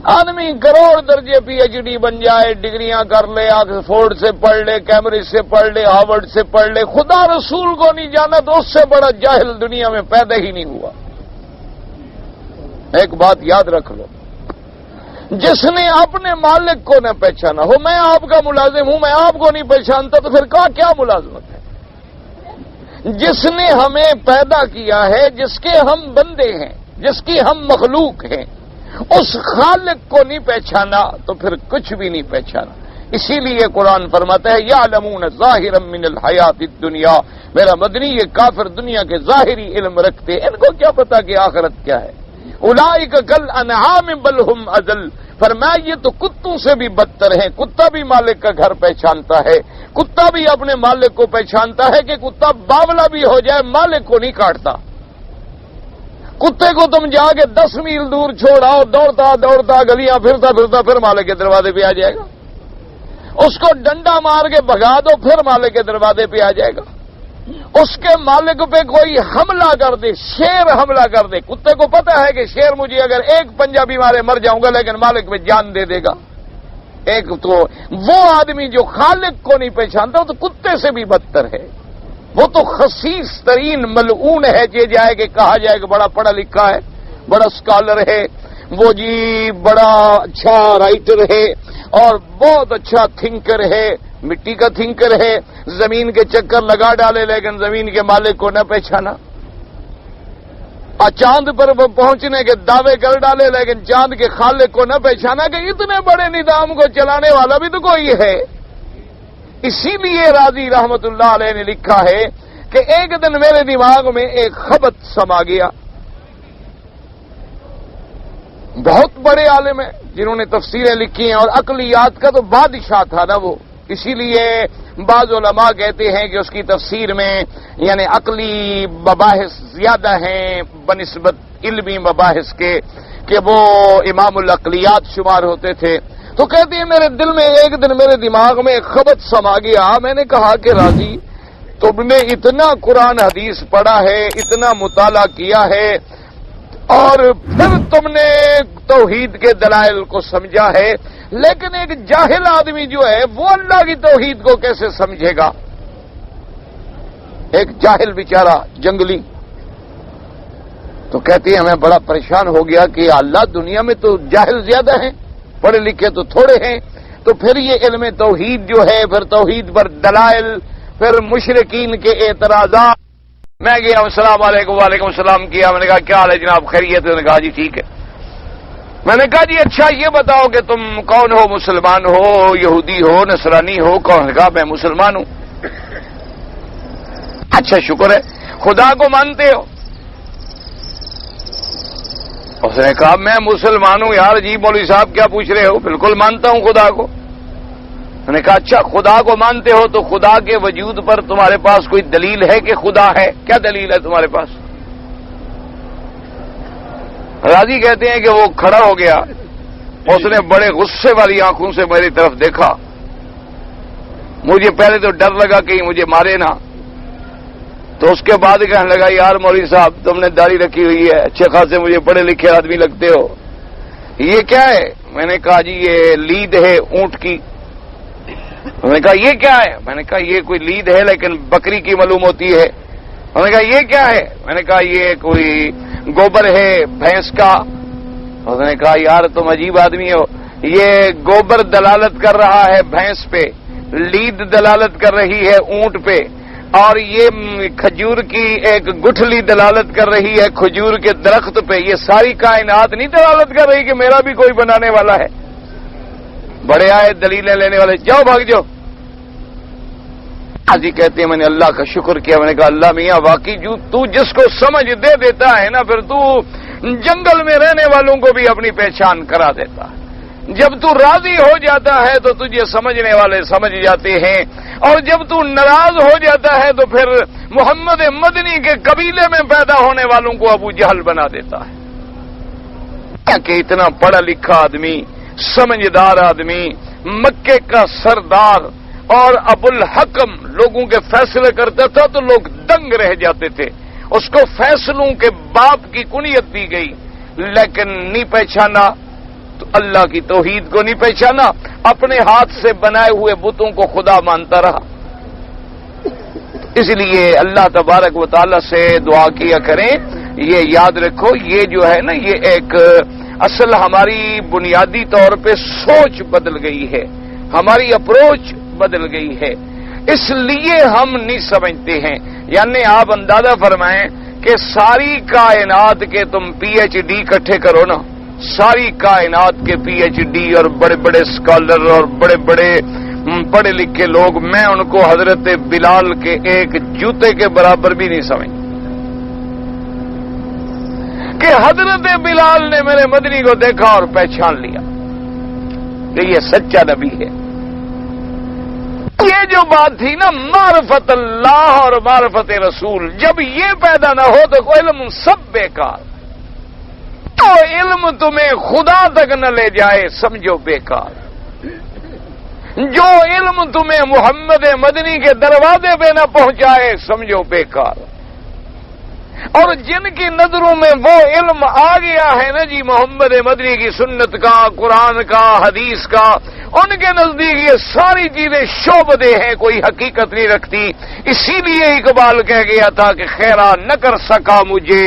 آدمی کروڑ درجے پی ایچ ڈی بن جائے، ڈگریاں کر لے، آکسفورڈ سے پڑھ لے، کیمبرج سے پڑھ لے، ہارورڈ سے پڑھ لے، خدا رسول کو نہیں جانا تو اس سے بڑا جاہل دنیا میں پیدا ہی نہیں ہوا۔ ایک بات یاد رکھ لو، جس نے اپنے مالک کو نہ پہچانا ہو، میں آپ کا ملازم ہوں، میں آپ کو نہیں پہچانتا تو پھر کیا ملازمت ہے؟ جس نے ہمیں پیدا کیا ہے، جس کے ہم بندے ہیں، جس کی ہم مخلوق ہیں، اس خالق کو نہیں پہچانا تو پھر کچھ بھی نہیں پہچانا۔ اسی لیے قرآن فرماتا ہے یعلمون ظاہرا من الحیات الدنیا، میرا مدنی یہ کافر دنیا کے ظاہری علم رکھتے، ان کو کیا پتا کہ آخرت کیا ہے۔ اولئک کالانعام بل هم اضل، فرمایا یہ تو کتوں سے بھی بدتر ہیں، کتا بھی مالک کا گھر پہچانتا ہے، کتا بھی اپنے مالک کو پہچانتا ہے کہ کتا باولا بھی ہو جائے مالک کو نہیں کاٹتا. کتے کو تم جا کے 10 میل دور چھوڑاؤ، دوڑتا دوڑتا گلیاں پھرتا پھرتا پھر مالک کے دروازے پہ آ جائے گا. اس کو ڈنڈا مار کے بھگا دو پھر مالک کے دروازے پہ آ جائے گا. اس کے مالک پہ کوئی حملہ کر دے، شیر حملہ کر دے، کتے کو پتا ہے کہ شیر مجھے اگر ایک پنجہ بھی مارے مر جاؤں گا، لیکن مالک پہ جان دے دے گا. ایک تو وہ آدمی جو خالق کو نہیں پہچانتا وہ تو کتے سے بھی بدتر ہے. وہ تو خسیس ترین ملعون ہے. یہ جائے کہ کہا جائے کہ بڑا پڑھا لکھا ہے، بڑا اسکالر ہے، وہ جی بڑا اچھا رائٹر ہے اور بہت اچھا تھنکر ہے، مٹی کا تھنکر ہے، زمین کے چکر لگا ڈالے لیکن زمین کے مالک کو نہ پہچانا. چاند پر پہنچنے کے دعوے کر ڈالے لیکن چاند کے خالق کو نہ پہچانا کہ اتنے بڑے نظام کو چلانے والا بھی تو کوئی ہے. اسی لیے راضی رحمت اللہ علیہ نے لکھا ہے کہ ایک دن میرے دماغ میں ایک خبت سما گیا. بہت بڑے عالم ہیں جنہوں نے تفسیریں لکھی ہیں اور عقلیات کا تو بادشاہ تھا نا وہ. اسی لیے بعض علماء کہتے ہیں کہ اس کی تفسیر میں یعنی عقلی مباحث زیادہ ہیں بنسبت علمی مباحث کے، کہ وہ امام العقلیات شمار ہوتے تھے. تو کہتے ہیں میرے دل میں ایک دن میرے دماغ میں ایک خبت سما گیا. میں نے کہا کہ راضی تم نے اتنا قرآن حدیث پڑھا ہے، اتنا مطالعہ کیا ہے اور پھر تم نے توحید کے دلائل کو سمجھا ہے، لیکن ایک جاہل آدمی جو ہے وہ اللہ کی توحید کو کیسے سمجھے گا؟ ایک جاہل بیچارہ جنگلی. تو کہتی ہے میں بڑا پریشان ہو گیا کہ اللہ دنیا میں تو جاہل زیادہ ہیں، پڑھے لکھے تو تھوڑے ہیں. تو پھر یہ علم توحید جو ہے، پھر توحید پر دلائل، پھر مشرکین کے اعتراضات. میں گیا السلام علیکم، وعلیکم السلام کیا. میں نے کہا کیا حال ہے جناب، خیریت؟ انہوں نے کہا جی ٹھیک ہے. میں نے کہا جی اچھا یہ بتاؤ کہ تم کون ہو، مسلمان ہو، یہودی ہو، نصرانی ہو؟ کون نے کہا میں مسلمان ہوں. اچھا شکر ہے، خدا کو مانتے ہو؟ اس نے کہا میں مسلمان ہوں. یار جی مولوی صاحب کیا پوچھ رہے ہو، بالکل مانتا ہوں خدا کو. میں نے کہا اچھا خدا کو مانتے ہو تو خدا کے وجود پر تمہارے پاس کوئی دلیل ہے کہ خدا ہے؟ کیا دلیل ہے تمہارے پاس؟ راضی کہتے ہیں کہ وہ کھڑا ہو گیا، اس نے بڑے غصے والی آنکھوں سے میری طرف دیکھا. مجھے پہلے تو ڈر لگا کہ مجھے مارے نہ، تو اس کے بعد کہنے لگا یار مولوی صاحب تم نے داڑھی رکھی ہوئی ہے، اچھے خاصے مجھے پڑھے لکھے آدمی لگتے ہو، یہ کیا ہے؟ میں نے کہا جی یہ لید ہے اونٹ کی. انہوں نے کہا یہ کیا ہے؟ میں نے کہا یہ کوئی لید ہے لیکن بکری کی معلوم ہوتی ہے. انہوں نے کہا یہ کیا ہے؟ میں نے کہا یہ کوئی گوبر ہے بھینس کا. انہوں نے کہا یار تم عجیب آدمی ہو، یہ گوبر دلالت کر رہا ہے بھینس پہ، لید دلالت کر رہی ہے اونٹ پہ، اور یہ کھجور کی ایک گٹھلی دلالت کر رہی ہے کھجور کے درخت پہ. یہ ساری کائنات نہیں دلالت کر رہی کہ میرا بھی کوئی بنانے والا ہے؟ بڑے آئے دلیلیں لینے والے، جاؤ بھاگ جاؤ. آجی کہتے ہیں میں نے اللہ کا شکر کیا. میں نے کہا اللہ میاں واقعی جو تو جس کو سمجھ دے دیتا ہے نا، پھر تو جنگل میں رہنے والوں کو بھی اپنی پہچان کرا دیتا ہے. جب تو راضی ہو جاتا ہے تو تجھے سمجھنے والے سمجھ جاتے ہیں، اور جب تو ناراض ہو جاتا ہے تو پھر محمد مدنی کے قبیلے میں پیدا ہونے والوں کو ابو جہل بنا دیتا ہے. کہ اتنا پڑھا لکھا آدمی، سمجھدار آدمی، مکے کا سردار اور ابو الحکم لوگوں کے فیصلے کرتا تھا تو لوگ دنگ رہ جاتے تھے. اس کو فیصلوں کے باپ کی کنیت دی گئی لیکن نہیں پہچانا، تو اللہ کی توحید کو نہیں پہچانا، اپنے ہاتھ سے بنائے ہوئے بتوں کو خدا مانتا رہا. اس لیے اللہ تبارک و تعالی سے دعا کیا کریں. یہ یاد رکھو یہ جو ہے نا، یہ ایک اصل ہماری بنیادی طور پہ سوچ بدل گئی ہے، ہماری اپروچ بدل گئی ہے، اس لیے ہم نہیں سمجھتے ہیں. یعنی آپ اندازہ فرمائیں کہ ساری کائنات کے تم پی ایچ ڈی اکٹھے کرو نا، ساری کائنات کے پی ایچ ڈی اور بڑے بڑے اسکالر اور بڑے بڑے پڑھے لکھے لوگ، میں ان کو حضرت بلال کے ایک جوتے کے برابر بھی نہیں سمجھ کہ حضرت بلال نے میرے مدنی کو دیکھا اور پہچان لیا کہ یہ سچا نبی ہے. یہ جو بات تھی نا معرفت اللہ اور معرفت رسول، جب یہ پیدا نہ ہو تو علم سب بیکار. تو علم تمہیں خدا تک نہ لے جائے سمجھو بیکار. جو علم تمہیں محمد مدنی کے دروازے پہ نہ پہنچائے سمجھو بیکار. اور جن کی نظروں میں وہ علم آ گیا ہے نا جی محمد مدنی کی سنت کا، قرآن کا، حدیث کا، ان کے نزدیک یہ ساری چیزیں شعبدے ہیں، کوئی حقیقت نہیں رکھتی. اسی لیے اقبال کہہ گیا تھا کہ خیرہ نہ کر سکا مجھے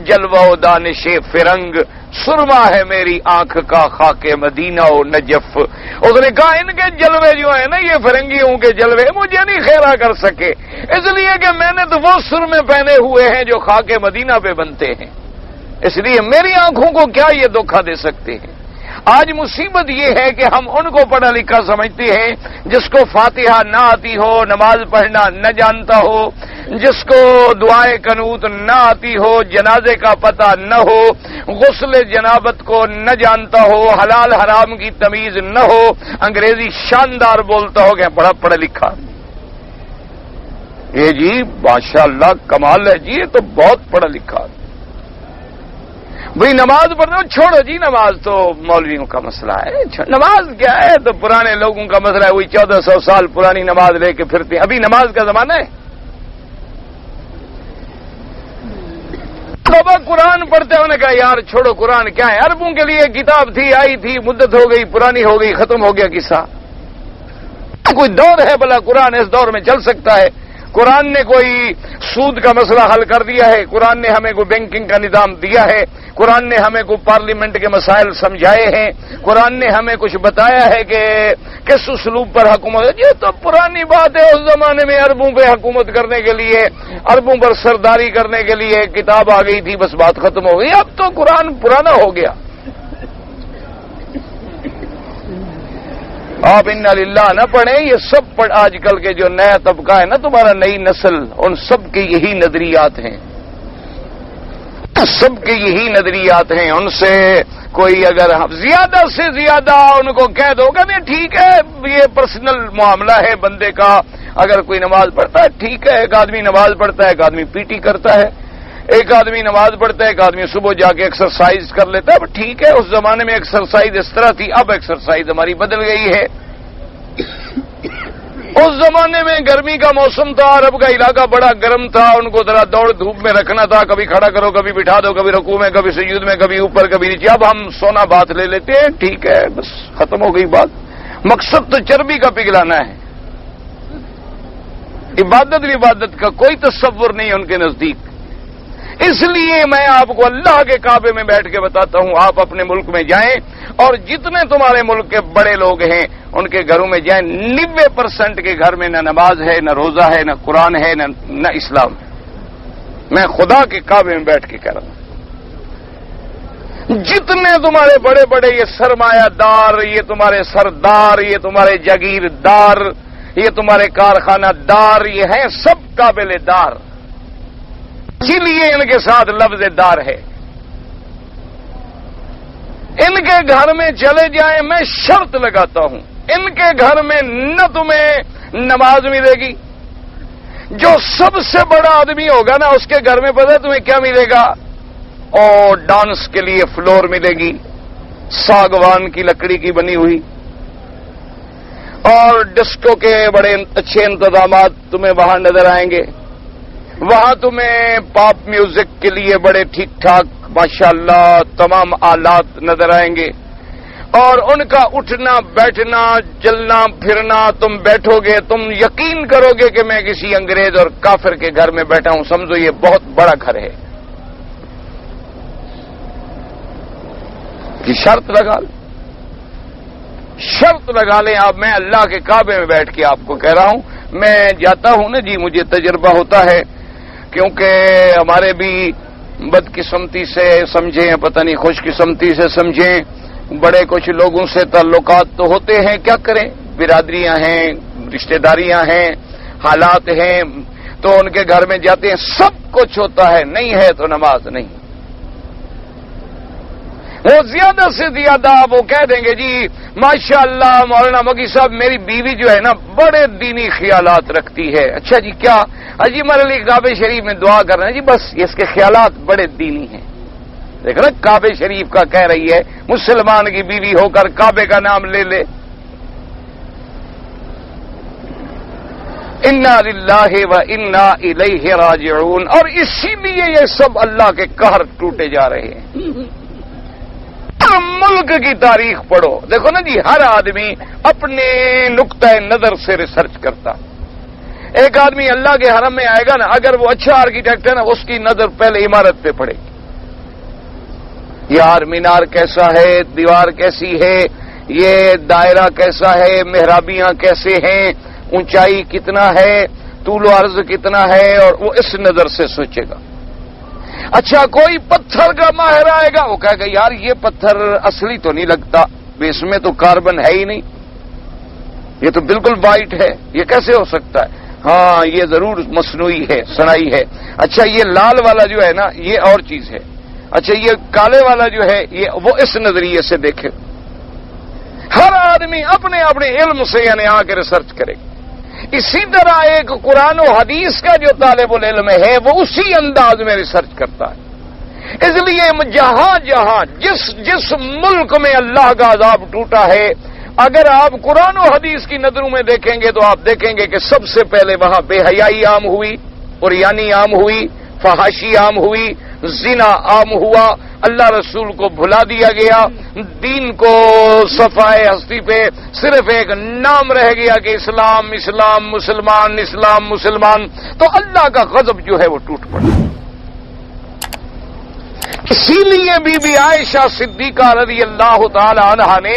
جلوہ و دانش فرنگ، سرما ہے میری آنکھ کا خاک مدینہ و نجف. اس نے کہا ان کے جلوے جو ہیں نا یہ فرنگیوں کے جلوے مجھے نہیں خیرہ کر سکے، اس لیے کہ میں نے تو وہ سرمے پہنے ہوئے ہیں جو خاک مدینہ پہ بنتے ہیں، اس لیے میری آنکھوں کو کیا یہ دھوکہ دے سکتے ہیں. آج مصیبت یہ ہے کہ ہم ان کو پڑھا لکھا سمجھتے ہیں جس کو فاتحہ نہ آتی ہو، نماز پڑھنا نہ جانتا ہو، جس کو دعائے قنوت نہ آتی ہو، جنازے کا پتہ نہ ہو، غسل جنابت کو نہ جانتا ہو، حلال حرام کی تمیز نہ ہو، انگریزی شاندار بولتا ہو کہ بڑا پڑھا لکھا. یہ جی ماشاءاللہ کمال ہے جی، یہ تو بہت پڑھا لکھا. بھئی نماز پڑھنا چھوڑو جی، نماز تو مولویوں کا مسئلہ ہے. نماز کیا ہے تو پرانے لوگوں کا مسئلہ ہے، وہی 1400 سال پرانی نماز لے کے پھرتے ہیں. ابھی نماز کا زمانہ ہے. بابا قرآن پڑھتے انہوں نے کہا یار چھوڑو قرآن کیا ہے، عربوں کے لیے کتاب تھی، آئی تھی، مدت ہو گئی، پرانی ہو گئی، ختم ہو گیا قصہ. کوئی دور ہے بھلا قرآن اس دور میں چل سکتا ہے؟ قرآن نے کوئی سود کا مسئلہ حل کر دیا ہے؟ قرآن نے ہمیں کوئی بینکنگ کا نظام دیا ہے؟ قرآن نے ہمیں کوئی پارلیمنٹ کے مسائل سمجھائے ہیں؟ قرآن نے ہمیں کچھ بتایا ہے کہ کس اسلوب پر حکومت؟ یہ تو پرانی بات ہے. اس زمانے میں عربوں پہ حکومت کرنے کے لیے، عربوں پر سرداری کرنے کے لیے کتاب آ گئی تھی، بس بات ختم ہو گئی. اب تو قرآن پرانا ہو گیا. آپ انا للہ نہ پڑھیں. یہ سب آج کل کے جو نیا طبقہ ہے نا تمہارا، نئی نسل، ان سب کے یہی نظریات ہیں، سب کے یہی نظریات ہیں. ان سے کوئی اگر زیادہ سے زیادہ ان کو کہہ دو کہ نہیں ٹھیک ہے یہ پرسنل معاملہ ہے بندے کا، اگر کوئی نماز پڑھتا ہے ٹھیک ہے، ایک آدمی نماز پڑھتا ہے، ایک آدمی پی ٹی کرتا ہے، ایک آدمی نماز پڑھتا ہے، ایک آدمی صبح جا کے ایکسرسائز کر لیتا ہے. اب ٹھیک ہے، اس زمانے میں ایکسرسائز اس طرح تھی، اب ایکسرسائز ہماری بدل گئی ہے. اس زمانے میں گرمی کا موسم تھا، عرب کا علاقہ بڑا گرم تھا، ان کو ذرا دوڑ دھوپ میں رکھنا تھا، کبھی کھڑا کرو، کبھی بٹھا دو، کبھی رکوع میں، کبھی سجود میں، کبھی اوپر کبھی نیچے. اب ہم سونا بات لے لیتے ہیں، ٹھیک ہے بس ختم ہو گئی بات. مقصد تو چربی کا پگھلانا ہے. عبادت کا کوئی تصور نہیں ان کے نزدیک. اس لیے میں آپ کو اللہ کے کعبے میں بیٹھ کے بتاتا ہوں، آپ اپنے ملک میں جائیں اور جتنے تمہارے ملک کے بڑے لوگ ہیں ان کے گھروں میں جائیں، 90% کے گھر میں نہ نماز ہے، نہ روزہ ہے، نہ قرآن ہے، نہ اسلام ہے. میں خدا کے کعبے میں بیٹھ کے کہہ رہا ہوں. جتنے تمہارے بڑے بڑے یہ سرمایہ دار، یہ تمہارے سردار، یہ تمہارے جاگیردار، یہ تمہارے کارخانہ دار، یہ ہیں سب قابل دار. اسی لیے ان کے ساتھ لفظ دار ہے. ان کے گھر میں چلے جائیں، میں شرط لگاتا ہوں ان کے گھر میں نہ تمہیں نماز ملے گی. جو سب سے بڑا آدمی ہوگا نا اس کے گھر میں پتہ ہے تمہیں کیا ملے گا؟ اور ڈانس کے لیے فلور ملے گی، ساگوان کی لکڑی کی بنی ہوئی، اور ڈسکو کے بڑے اچھے انتظامات تمہیں وہاں نظر آئیں گے. وہاں تمہیں پاپ میوزک کے لیے بڑے ٹھیک ٹھاک ماشاءاللہ تمام آلات نظر آئیں گے. اور ان کا اٹھنا بیٹھنا چلنا پھرنا، تم بیٹھو گے تم یقین کرو گے کہ میں کسی انگریز اور کافر کے گھر میں بیٹھا ہوں. سمجھو یہ بہت بڑا گھر ہے. کہ شرط لگا لیں، شرط لگا لیں آپ. میں اللہ کے کعبے میں بیٹھ کے آپ کو کہہ رہا ہوں. میں جاتا ہوں نا جی، مجھے تجربہ ہوتا ہے، کیونکہ ہمارے بھی بدقسمتی سے سمجھیں، پتہ نہیں خوش قسمتی سے سمجھیں، بڑے کچھ لوگوں سے تعلقات تو ہوتے ہیں، کیا کریں، برادریاں ہیں، رشتہ داریاں ہیں، حالات ہیں، تو ان کے گھر میں جاتے ہیں، سب کچھ ہوتا ہے، نہیں ہے تو نماز نہیں. وہ زیادہ سے زیادہ وہ کہہ دیں گے جی ماشاءاللہ مولانا مکی صاحب میری بیوی جو ہے نا بڑے دینی خیالات رکھتی ہے. اچھا جی کیا اجی ہمارے لیے کعبہ شریف میں دعا کر رہے ہیں جی بس اس کے خیالات بڑے دینی ہیں. دیکھ نا کعبہ شریف کا کہہ رہی ہے مسلمان کی بیوی ہو کر کعبے کا نام لے لے. انا للہ و انا الیہ راجعون. اور اسی لیے یہ سب اللہ کے قہر ٹوٹے جا رہے ہیں. ملک کی تاریخ پڑھو دیکھو نا جی ہر آدمی اپنے نقطۂ نظر سے ریسرچ کرتا. ایک آدمی اللہ کے حرم میں آئے گا نا اگر وہ اچھا آرکیٹیکٹ ہے نا اس کی نظر پہلے عمارت پہ پڑے گی. یار مینار کیسا ہے, دیوار کیسی ہے, یہ دائرہ کیسا ہے, محرابیاں کیسے ہیں, اونچائی کتنا ہے, طول و عرض کتنا ہے, اور وہ اس نظر سے سوچے گا. اچھا کوئی پتھر کا ماہر آئے گا وہ کہے گا یار یہ پتھر اصلی تو نہیں لگتا, اس میں تو کاربن ہے ہی نہیں, یہ تو بالکل وائٹ ہے, یہ کیسے ہو سکتا ہے, ہاں یہ ضرور مصنوعی ہے, صناعی ہے. اچھا یہ لال والا جو ہے نا یہ اور چیز ہے. اچھا یہ کالے والا جو ہے یہ وہ اس نظریے سے دیکھے. ہر آدمی اپنے اپنے علم سے یعنی آ کے ریسرچ کرے. اسی طرح ایک قرآن و حدیث کا جو طالب العلم ہے وہ اسی انداز میں ریسرچ کرتا ہے. اس لیے جہاں جہاں جس ملک میں اللہ کا عذاب ٹوٹا ہے اگر آپ قرآن و حدیث کی نظروں میں دیکھیں گے تو آپ دیکھیں گے کہ سب سے پہلے وہاں بے حیائی عام ہوئی, عریانی عام ہوئی, فحاشی عام ہوئی, زنا عام ہوا, اللہ رسول کو بھلا دیا گیا, دین کو صفائے ہستی پہ صرف ایک نام رہ گیا کہ اسلام اسلام مسلمان اسلام مسلمان. تو اللہ کا غضب جو ہے وہ ٹوٹ پڑا. اسی لیے بی بی عائشہ صدیقہ رضی اللہ تعالی عنہا نے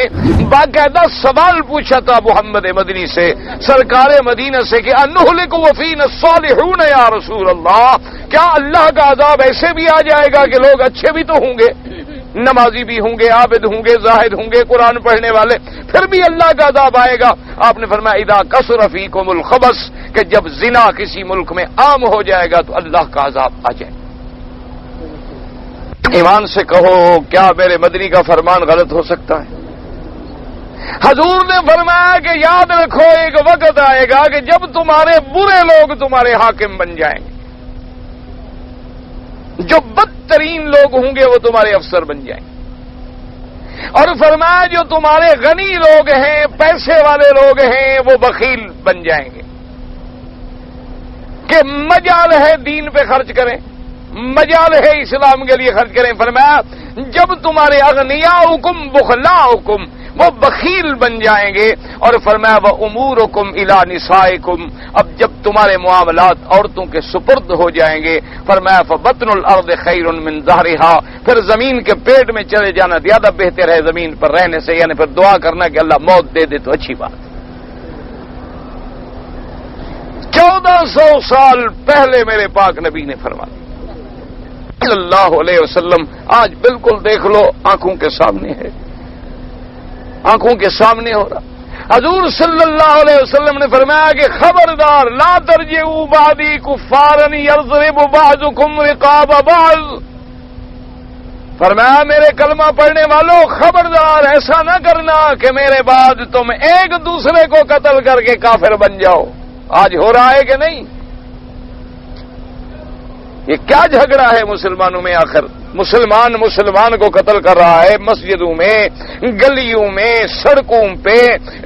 باقاعدہ سوال پوچھا تھا محمد مدنی سے, سرکار مدینہ سے, کہ انہلک وفینا الصالحون یا رسول اللہ, کیا اللہ کا عذاب ایسے بھی آ جائے گا کہ لوگ اچھے بھی تو ہوں گے, نمازی بھی ہوں گے, عابد ہوں گے, زاہد ہوں گے, قرآن پڑھنے والے, پھر بھی اللہ کا عذاب آئے گا؟ آپ نے فرمایا اذا کثر فیکم الخبث, کہ جب زنا کسی ملک میں عام ہو جائے گا تو اللہ کا عذاب آ جائے گا. ایمان سے کہو کیا میرے مدنی کا فرمان غلط ہو سکتا ہے؟ حضور نے فرمایا کہ یاد رکھو ایک وقت آئے گا کہ جب تمہارے برے لوگ تمہارے حاکم بن جائیں گے, جو بدترین لوگ ہوں گے وہ تمہارے افسر بن جائیں گے. اور فرمایا جو تمہارے غنی لوگ ہیں, پیسے والے لوگ ہیں, وہ بخیل بن جائیں گے کہ مجال ہے دین پہ خرچ کریں, مجال ہے اسلام کے لیے خرچ کریں. فرمایا جب تمہارے اغنیاؤکم بخلاؤکم, وہ بخیل بن جائیں گے. اور فرمایا وامورکم الی نسائکم, اب جب تمہارے معاملات عورتوں کے سپرد ہو جائیں گے, فرمایا فبطن الارض خیر من ظہرها, پھر زمین کے پیٹ میں چلے جانا زیادہ بہتر ہے زمین پر رہنے سے. یعنی پھر دعا کرنا کہ اللہ موت دے دے تو اچھی بات. 1400 سال پہلے میرے پاک نبی نے فرمایا صلی اللہ علیہ وسلم, آج بالکل دیکھ لو آنکھوں کے سامنے ہے, آنکھوں کے سامنے ہو رہا. حضور صلی اللہ علیہ وسلم نے فرمایا کہ خبردار لا ترجعوا بعدی کفارا یضرب بعضکم رقاب بعض. فرمایا میرے کلمہ پڑھنے والوں خبردار ایسا نہ کرنا کہ میرے بعد تم ایک دوسرے کو قتل کر کے کافر بن جاؤ. آج ہو رہا ہے کہ نہیں؟ یہ کیا جھگڑا ہے مسلمانوں میں؟ آخر مسلمان کو قتل کر رہا ہے مسجدوں میں, گلیوں میں, سڑکوں پہ,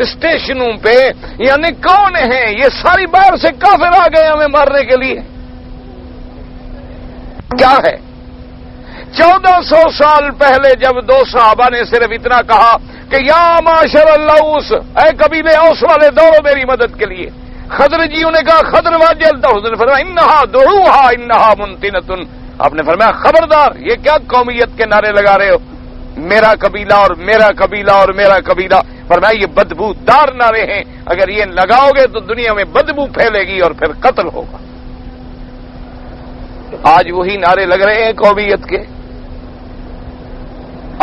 اسٹیشنوں پہ. یعنی کون ہیں یہ؟ ساری باہر سے کافر آ گئے ہمیں مارنے کے لیے. کیا ہے؟ 1400 سال پہلے جب دو صحابہ نے صرف اتنا کہا کہ یا معاشر الاوس, اے قبیلے اوس والے دوڑو میری مدد کے لیے. خضر جیوں نے کہا خضر واجل, تو حضور نے فرمایا انہا دعوہا انہا منتنتن. آپ نے فرمایا خبردار یہ کیا قومیت کے نعرے لگا رہے ہو, میرا قبیلہ اور میرا قبیلہ اور میرا قبیلہ. فرمایا یہ بدبو دار نعرے ہیں, اگر یہ لگاؤ گے تو دنیا میں بدبو پھیلے گی اور پھر قتل ہوگا. آج وہی نعرے لگ رہے ہیں قومیت کے.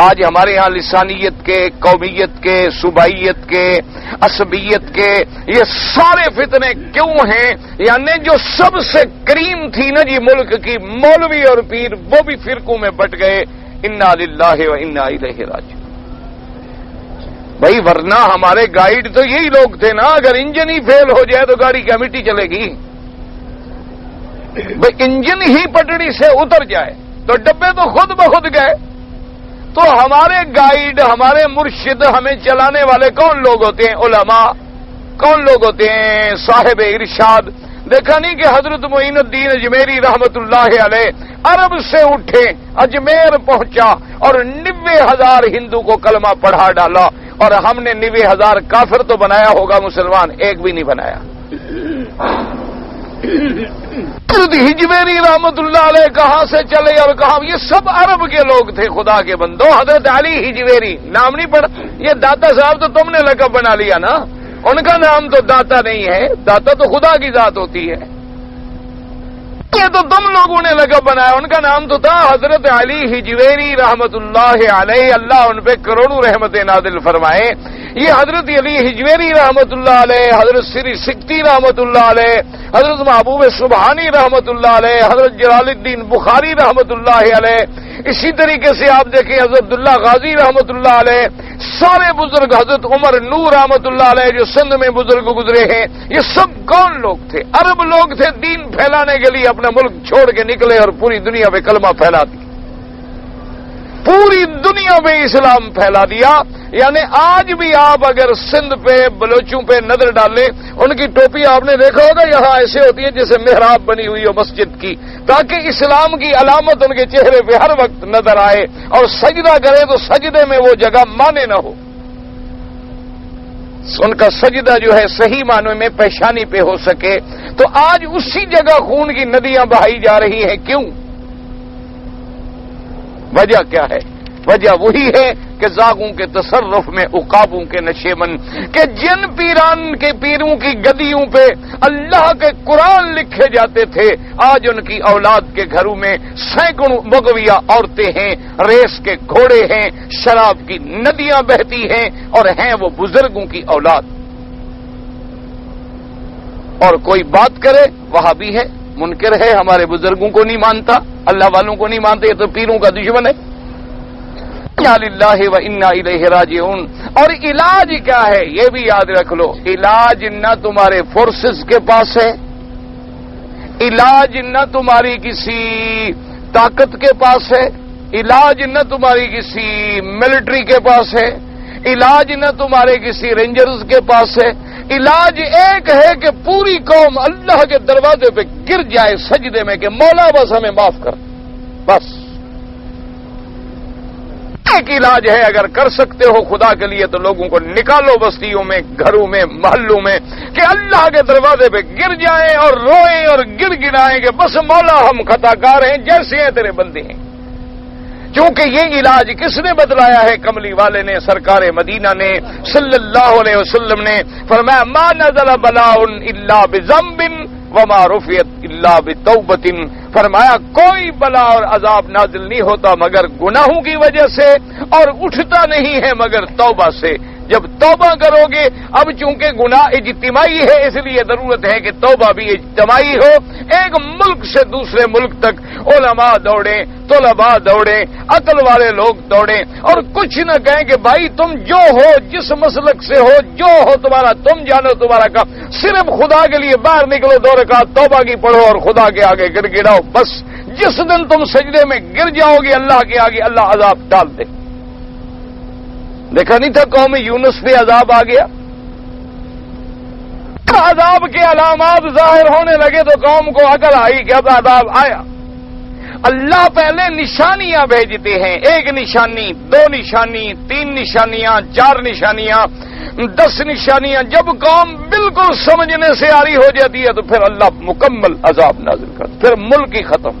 آج ہمارے ہاں لسانیت کے, قومیت کے, صوبائیت کے, عصبیت کے یہ سارے فتنے کیوں ہیں؟ یعنی جو سب سے کریم تھی نا جی ملک کی, مولوی اور پیر, وہ بھی فرقوں میں بٹ گئے. انا للہ و انا الیہ راجعون۔ بھائی ورنہ ہمارے گائیڈ تو یہی لوگ تھے نا، اگر انجن ہی فیل ہو جائے تو گاڑی کیا مٹی چلے گی؟ بھائی انجن ہی پٹڑی سے اتر جائے تو ڈبے تو خود بخود گئے۔ تو ہمارے گائیڈ، ہمارے مرشد، ہمیں چلانے والے کون لوگ ہوتے ہیں؟ علماء۔ کون لوگ ہوتے ہیں؟ صاحب ارشاد۔ دیکھا نہیں کہ حضرت معین الدین اجمیری رحمت اللہ علیہ عرب سے اٹھے، اجمیر پہنچا اور 90,000 ہندو کو کلمہ پڑھا ڈالا، اور ہم نے 90,000 کافر تو بنایا ہوگا، مسلمان ایک بھی نہیں بنایا۔ حضرت ہجویری رحمت اللہ علیہ کہاں سے چلے اور کہاں؟ یہ سب عرب کے لوگ تھے خدا کے بندو۔ حضرت علی ہجویری نام نہیں پڑا؟ یہ داتا صاحب تو تم نے لقب بنا لیا نا، ان کا نام تو داتا نہیں ہے، داتا تو خدا کی ذات ہوتی ہے، یہ تو تم لوگوں نے لقب بنایا، ان کا نام تو تھا حضرت علی ہجویری رحمت اللہ علیہ، اللہ ان پہ کروڑوں رحمتیں نازل فرمائے۔ یہ حضرت علی ہجویری رحمت اللہ علیہ، حضرت سری سکتی رحمت اللہ علیہ، حضرت محبوب سبحانی رحمت اللہ علیہ، حضرت جلال الدین بخاری رحمت اللہ علیہ، اسی طریقے سے آپ دیکھیں حضرت عبداللہ غازی رحمت اللہ علیہ، سارے بزرگ، حضرت عمر نور رحمت اللہ علیہ جو سندھ میں بزرگ گزرے ہیں، یہ سب کون لوگ تھے؟ عرب لوگ تھے، دین پھیلانے کے لیے اپنا ملک چھوڑ کے نکلے اور پوری دنیا میں کلمہ پھیلا دیا، پوری دنیا میں اسلام پھیلا دیا۔ یعنی آج بھی آپ اگر سندھ پہ بلوچوں پہ نظر ڈالیں، ان کی ٹوپی آپ نے دیکھا ہوگا یہاں ایسے ہوتی ہے جیسے محراب بنی ہوئی ہو مسجد کی، تاکہ اسلام کی علامت ان کے چہرے پہ ہر وقت نظر آئے، اور سجدہ کرے تو سجدے میں وہ جگہ مانے نہ ہو، ان کا سجدہ جو ہے صحیح معنوں میں پیشانی پہ ہو سکے۔ تو آج اسی جگہ خون کی ندیاں بہائی جا رہی ہیں، کیوں؟ وجہ کیا ہے؟ وجہ وہی ہے کہ زاغوں کے تصرف میں عقابوں کے نشیمن، کہ جن پیران کے پیروں کی گدیوں پہ اللہ کے قرآن لکھے جاتے تھے، آج ان کی اولاد کے گھروں میں سینکڑوں مغویہ عورتیں ہیں، ریس کے گھوڑے ہیں، شراب کی ندیاں بہتی ہیں، اور ہیں وہ بزرگوں کی اولاد۔ اور کوئی بات کرے وہاں بھی ہے، منکر ہے، ہمارے بزرگوں کو نہیں مانتا، اللہ والوں کو نہیں مانتے، یہ تو پیروں کا دشمن ہے۔ انا للہ و انا الیہ راجعون۔ اور علاج کیا ہے یہ بھی یاد رکھ لو، علاج نہ تمہارے فورسز کے پاس ہے، علاج نہ تمہاری کسی طاقت کے پاس ہے، علاج نہ تمہاری کسی ملٹری کے پاس ہے، علاج نہ تمہارے کسی رینجرز کے پاس ہے، علاج ایک ہے کہ پوری قوم اللہ کے دروازے پہ گر جائے سجدے میں کہ مولا بس ہمیں معاف کر، بس ایک علاج ہے۔ اگر کر سکتے ہو خدا کے لیے تو لوگوں کو نکالو بستیوں میں، گھروں میں، محلوں میں، کہ اللہ کے دروازے پہ گر جائیں اور روئیں اور گر گرائیں کہ بس مولا ہم خطا کار ہیں، جیسے ہیں تیرے بندے ہیں۔ چونکہ یہ علاج کس نے بتلایا ہے؟ کملی والے نے، سرکار مدینہ نے صلی اللہ علیہ وسلم نے فرمایا ما نزل بلاء الا بذنب وما رفعت الا بتوبۃ، فرمایا کوئی بلا اور عذاب نازل نہیں ہوتا مگر گناہوں کی وجہ سے، اور اٹھتا نہیں ہے مگر توبہ سے۔ جب توبہ کرو گے، اب چونکہ گناہ اجتماعی ہے اس لیے ضرورت ہے کہ توبہ بھی اجتماعی ہو، ایک ملک سے دوسرے ملک تک علماء دوڑیں، طلباء دوڑیں، عقل والے لوگ دوڑیں، اور کچھ نہ کہیں کہ بھائی تم جو ہو، جس مسلک سے ہو، جو ہو تمہارا، تم جانو تمہارا کام، صرف خدا کے لیے باہر نکلو، 2 رکعت توبہ کی پڑھو اور خدا کے آگے گر گراؤ، بس جس دن تم سجدے میں گر جاؤ گے اللہ کے آگے، اللہ عذاب ڈال دے۔ دیکھا نہیں تھا قوم یونس پہ عذاب آ گیا؟ عذاب کے علامات ظاہر ہونے لگے تو قوم کو عقل آئی کہ اب عذاب آیا۔ اللہ پہلے نشانیاں بھیجتے ہیں، 1 نشانی، 2 نشانی، 3 نشانیاں، 4 نشانیاں، 10 نشانیاں، جب قوم بالکل سمجھنے سے آری ہو جاتی ہے تو پھر اللہ مکمل عذاب نازل کرتا، پھر ملک ہی ختم۔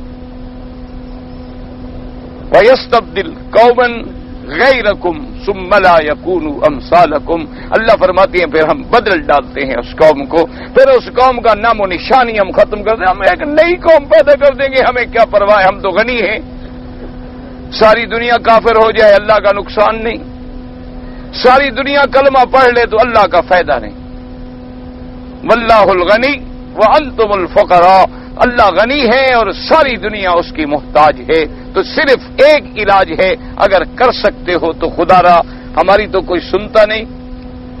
وَيَسْتَبْدِلْ قَوْمًا غَيْرَكُمْ ثُمَّ لَا يَكُونُوا أَمْثَالَكُمْ، اللہ فرماتی ہیں پھر ہم بدل ڈالتے ہیں اس قوم کو، پھر اس قوم کا نام و نشانی ہم ختم کر دیں، ہم ایک نئی قوم پیدا کر دیں گے، ہمیں کیا پرواہ ہے، ہم تو غنی ہیں، ساری دنیا کافر ہو جائے اللہ کا نقصان نہیں، ساری دنیا کلمہ پڑھ لے تو اللہ کا فائدہ نہیں۔ واللہ الغنی وانتم الفقراء، اللہ غنی ہے اور ساری دنیا اس کی محتاج ہے۔ تو صرف ایک علاج ہے، اگر کر سکتے ہو تو خدا را، ہماری تو کوئی سنتا نہیں،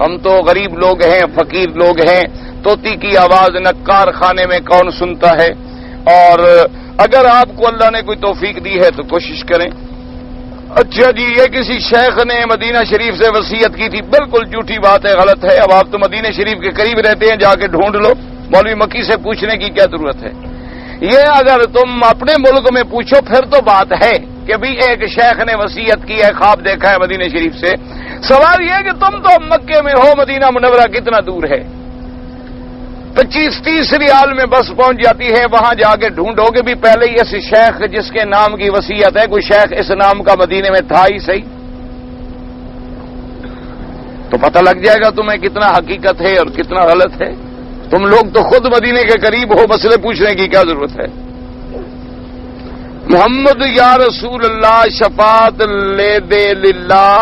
ہم تو غریب لوگ ہیں، فقیر لوگ ہیں، طوطی کی آواز نکار خانے میں کون سنتا ہے؟ اور اگر آپ کو اللہ نے کوئی توفیق دی ہے تو کوشش کریں۔ اچھا جی، یہ کسی شیخ نے مدینہ شریف سے وصیت کی تھی، بالکل جھوٹی بات ہے، غلط ہے۔ اب آپ تو مدینہ شریف کے قریب رہتے ہیں، جا کے ڈھونڈ لو، مولوی مکی سے پوچھنے کی کیا ضرورت ہے؟ یہ اگر تم اپنے ملک میں پوچھو پھر تو بات ہے کہ بھی ایک شیخ نے وصیت کی ہے، خواب دیکھا ہے مدینہ شریف سے۔ سوال یہ کہ تم تو مکے میں ہو، مدینہ منورہ کتنا دور ہے؟ 25-30 ریال میں بس پہنچ جاتی ہے، وہاں جا کے ڈھونڈو گے بھی پہلے ہی اس شیخ جس کے نام کی وصیت ہے، کوئی شیخ اس نام کا مدینے میں تھا ہی صحیح، تو پتہ لگ جائے گا تمہیں کتنا حقیقت ہے اور کتنا غلط ہے۔ تم لوگ تو خود مدینے کے قریب ہو، مسئلے پوچھنے کی کیا ضرورت ہے؟ محمد یا رسول اللہ شفاعت لے دے للہ،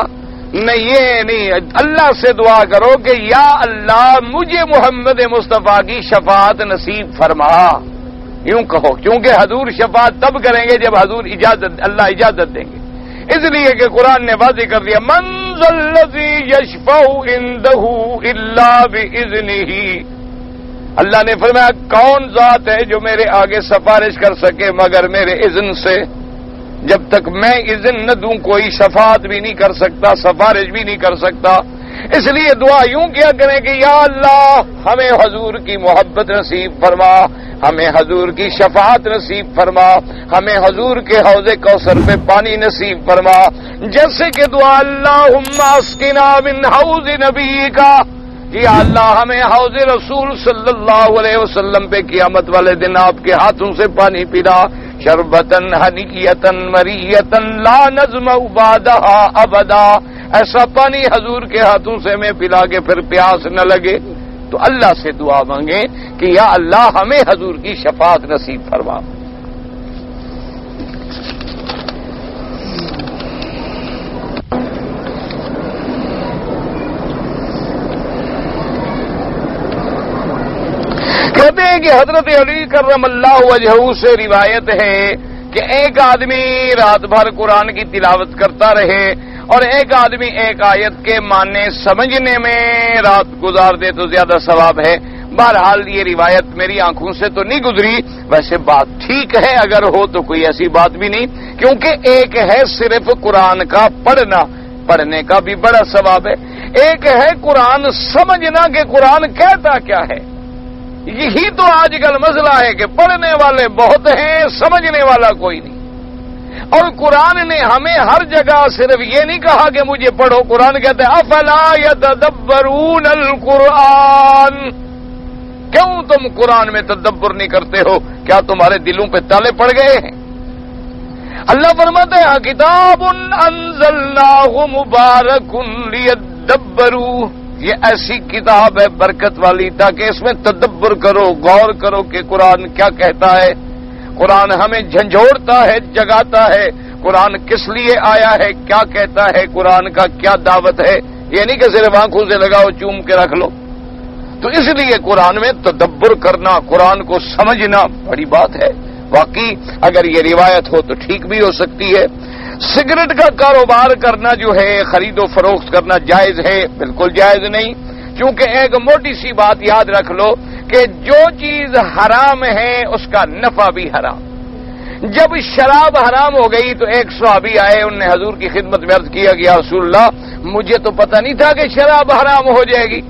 نہیں یہ نہیں، اللہ سے دعا کرو کہ یا اللہ مجھے محمد مصطفیٰ کی شفاعت نصیب فرما، یوں کہو، کیونکہ حضور شفاعت تب کریں گے جب حضور اللہ اجازت دیں گے، اس لیے کہ قرآن نے واضح کر دیا من ذا الذی یشفع عنده الا باذنہ، اللہ نے فرمایا کون ذات ہے جو میرے آگے سفارش کر سکے مگر میرے اذن سے، جب تک میں اذن نہ دوں کوئی شفاعت بھی نہیں کر سکتا، سفارش بھی نہیں کر سکتا۔ اس لیے دعا یوں کیا کریں کہ یا اللہ ہمیں حضور کی محبت نصیب فرما، ہمیں حضور کی شفاعت نصیب فرما، ہمیں حضور کے حوض کوثر پہ پانی نصیب فرما، جیسے کہ دعا اللہم اسقنا من حوض نبیک، یا اللہ ہمیں حوض رسول صلی اللہ علیہ وسلم پہ قیامت والے دن آپ کے ہاتھوں سے پانی پلا، شربتن ہنیتن مریتن لا نظمع بعدہا ابدا، ایسا پانی حضور کے ہاتھوں سے میں پلا کے پھر پیاس نہ لگے۔ تو اللہ سے دعا مانگیں کہ یا اللہ ہمیں حضور کی شفاعت نصیب فرما۔ کہتے ہیں کہ حضرت علی کرم اللہ وجہہ سے روایت ہے کہ ایک آدمی رات بھر قرآن کی تلاوت کرتا رہے اور ایک آدمی ایک آیت کے معنی سمجھنے میں رات گزار دے تو زیادہ ثواب ہے۔ بہرحال یہ روایت میری آنکھوں سے تو نہیں گزری، ویسے بات ٹھیک ہے، اگر ہو تو کوئی ایسی بات بھی نہیں، کیونکہ ایک ہے صرف قرآن کا پڑھنا، پڑھنے کا بھی بڑا ثواب ہے، ایک ہے قرآن سمجھنا کہ قرآن کہتا کیا ہے۔ یہی تو آج کل مسئلہ ہے کہ پڑھنے والے بہت ہیں، سمجھنے والا کوئی نہیں۔ اور قرآن نے ہمیں ہر جگہ صرف یہ نہیں کہا کہ مجھے پڑھو، قرآن کہتے ہیں افلا یتدبرون القرآن، کیوں تم قرآن میں تدبر نہیں کرتے ہو؟ کیا تمہارے دلوں پہ تالے پڑ گئے ہیں؟ اللہ فرماتے ہیں کتاب انزلناہ مبارک لیدبروا، یہ ایسی کتاب ہے برکت والی تاکہ اس میں تدبر کرو، غور کرو کہ قرآن کیا کہتا ہے۔ قرآن ہمیں جھنجھوڑتا ہے، جگاتا ہے، قرآن کس لیے آیا ہے، کیا کہتا ہے، قرآن کا کیا دعوت ہے، یہ نہیں کہ صرف آنکھوں سے لگاؤ چوم کے رکھ لو۔ تو اس لیے قرآن میں تدبر کرنا، قرآن کو سمجھنا بڑی بات ہے۔ واقعی اگر یہ روایت ہو تو ٹھیک بھی ہو سکتی ہے۔ سگریٹ کا کاروبار کرنا جو ہے، خرید و فروخت کرنا جائز ہے؟ بالکل جائز نہیں، کیونکہ ایک موٹی سی بات یاد رکھ لو کہ جو چیز حرام ہے اس کا نفع بھی حرام۔ جب شراب حرام ہو گئی تو ایک صحابی آئے، انہوں نے حضور کی خدمت میں عرض کیا کہ یا رسول اللہ مجھے تو پتہ نہیں تھا کہ شراب حرام ہو جائے گی،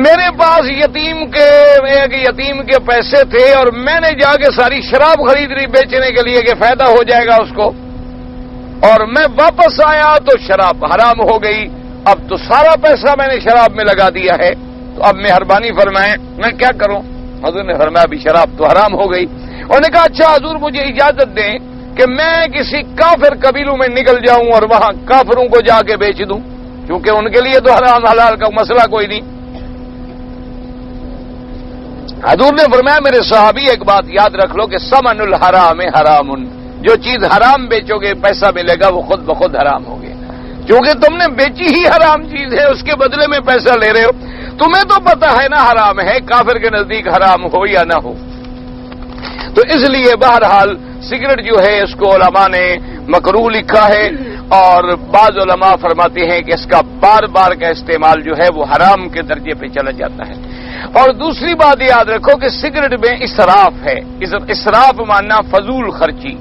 میرے پاس ایک یتیم کے پیسے تھے اور میں نے جا کے ساری شراب خرید لی بیچنے کے لیے کہ فائدہ ہو جائے گا اس کو، اور میں واپس آیا تو شراب حرام ہو گئی، اب تو سارا پیسہ میں نے شراب میں لگا دیا ہے، تو اب مہربانی فرمائیں میں کیا کروں؟ حضور نے فرمایا ابھی شراب تو حرام ہو گئی۔ انہوں نے کہا اچھا حضور مجھے اجازت دیں کہ میں کسی کافر قبیلوں میں نکل جاؤں اور وہاں کافروں کو جا کے بیچ دوں، کیونکہ ان کے لیے تو حرام حلال کا مسئلہ کوئی نہیں۔ حضور نے فرمایا میرے صحابی ایک بات یاد رکھ لو کہ ثمن الحرام حرام، جو چیز حرام بیچو گے پیسہ ملے گا وہ خود بخود حرام ہوگی، کیونکہ تم نے بیچی ہی حرام چیز ہے، اس کے بدلے میں پیسہ لے رہے ہو، تمہیں تو پتہ ہے نا حرام ہے، کافر کے نزدیک حرام ہو یا نہ ہو۔ تو اس لیے بہرحال سگریٹ جو ہے اس کو علماء نے مکروہ لکھا ہے، اور بعض علماء فرماتے ہیں کہ اس کا بار بار کا استعمال جو ہے وہ حرام کے درجے پہ چلا جاتا ہے۔ اور دوسری بات یاد رکھو کہ سگریٹ میں اسراف ہے، اسراف ماننا فضول خرچی،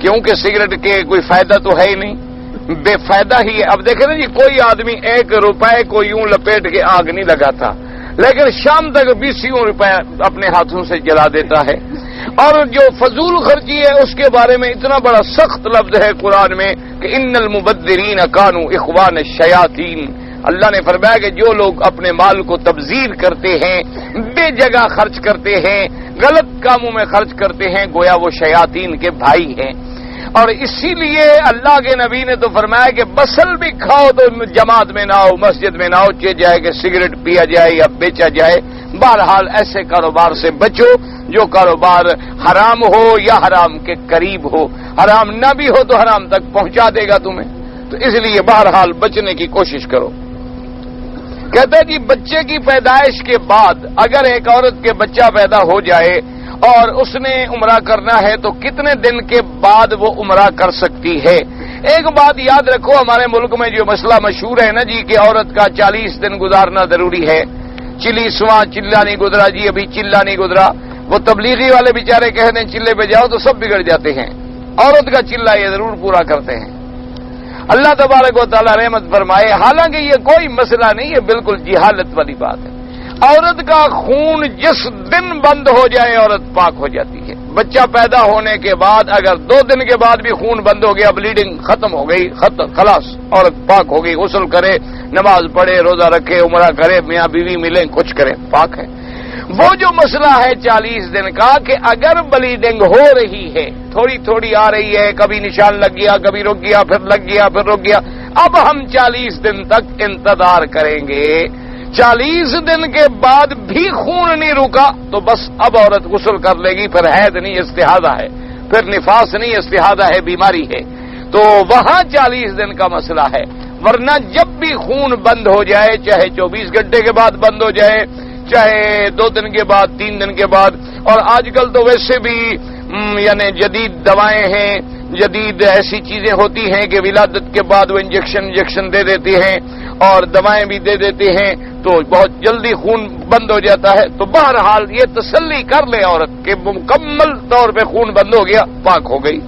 کیونکہ سگریٹ کے کوئی فائدہ تو ہے ہی نہیں، بے فائدہ ہی ہے۔ اب دیکھیں نا جی، کوئی آدمی 1 روپے کو یوں لپیٹ کے آگ نہیں لگاتا، لیکن شام تک 20 روپے اپنے ہاتھوں سے جلا دیتا ہے۔ اور جو فضول خرچی ہے اس کے بارے میں اتنا بڑا سخت لفظ ہے قرآن میں کہ ان المبذرین کانوا اخوان الشیاطین، اللہ نے فرمایا کہ جو لوگ اپنے مال کو تبذیر کرتے ہیں، بے جگہ خرچ کرتے ہیں، غلط کاموں میں خرچ کرتے ہیں، گویا وہ شیاطین کے بھائی ہیں۔ اور اسی لیے اللہ کے نبی نے تو فرمایا کہ بسل بھی کھاؤ تو جماعت میں نہ ہو، مسجد میں نہ ہو، چے جائے کہ سگریٹ پیا جائے یا بیچا جائے۔ بہرحال ایسے کاروبار سے بچو جو کاروبار حرام ہو یا حرام کے قریب ہو، حرام نہ بھی ہو تو حرام تک پہنچا دے گا تمہیں، تو اس لیے بہرحال بچنے کی کوشش کرو۔ کہتے ہیں جی بچے کی پیدائش کے بعد اگر ایک عورت کے بچہ پیدا ہو جائے اور اس نے عمرہ کرنا ہے تو کتنے دن کے بعد وہ عمرہ کر سکتی ہے؟ ایک بات یاد رکھو، ہمارے ملک میں جو مسئلہ مشہور ہے نا جی کہ عورت کا 40 دن گزارنا ضروری ہے، چلیسواں چلا نہیں گزرا جی، ابھی چلا نہیں گزرا، وہ تبلیغی والے بیچارے کہہ دیں چلے پہ جاؤ تو سب بگڑ جاتے ہیں، عورت کا چلا یہ ضرور پورا کرتے ہیں۔ اللہ تبارک و تعالی رحمت فرمائے۔ حالانکہ یہ کوئی مسئلہ نہیں ہے، بالکل جہالت والی بات ہے۔ عورت کا خون جس دن بند ہو جائے عورت پاک ہو جاتی ہے۔ بچہ پیدا ہونے کے بعد اگر 2 دن کے بعد بھی خون بند ہو گیا، بلیڈنگ ختم ہو گئی، خلاص عورت پاک ہو گئی، غسل کرے، نماز پڑھے، روزہ رکھے، عمرہ کرے، میاں بیوی ملیں، کچھ کریں، پاک ہے۔ وہ جو مسئلہ ہے 40 دن کا کہ اگر بلیڈنگ ہو رہی ہے، تھوڑی تھوڑی آ رہی ہے، کبھی نشان لگ گیا، کبھی رک گیا، پھر لگ گیا، پھر رک گیا، اب ہم 40 دن تک انتظار کریں گے۔ 40 دن کے بعد بھی خون نہیں رکا تو بس اب عورت غسل کر لے گی، پھر حیض نہیں استحاضہ ہے، پھر نفاس نہیں استحاضہ ہے، بیماری ہے، تو وہاں 40 دن کا مسئلہ ہے۔ ورنہ جب بھی خون بند ہو جائے، چاہے 24 گھنٹے کے بعد بند ہو جائے، چاہے 2 دن کے بعد، 3 دن کے بعد، اور آج کل تو ویسے بھی یعنی جدید دوائیں ہیں، جدید ایسی چیزیں ہوتی ہیں کہ ولادت کے بعد وہ انجیکشن دے دیتے ہیں اور دوائیں بھی دے دیتے ہیں، تو بہت جلدی خون بند ہو جاتا ہے۔ تو بہرحال یہ تسلی کر لے عورت کہ مکمل طور پہ خون بند ہو گیا، پاک ہو گئی۔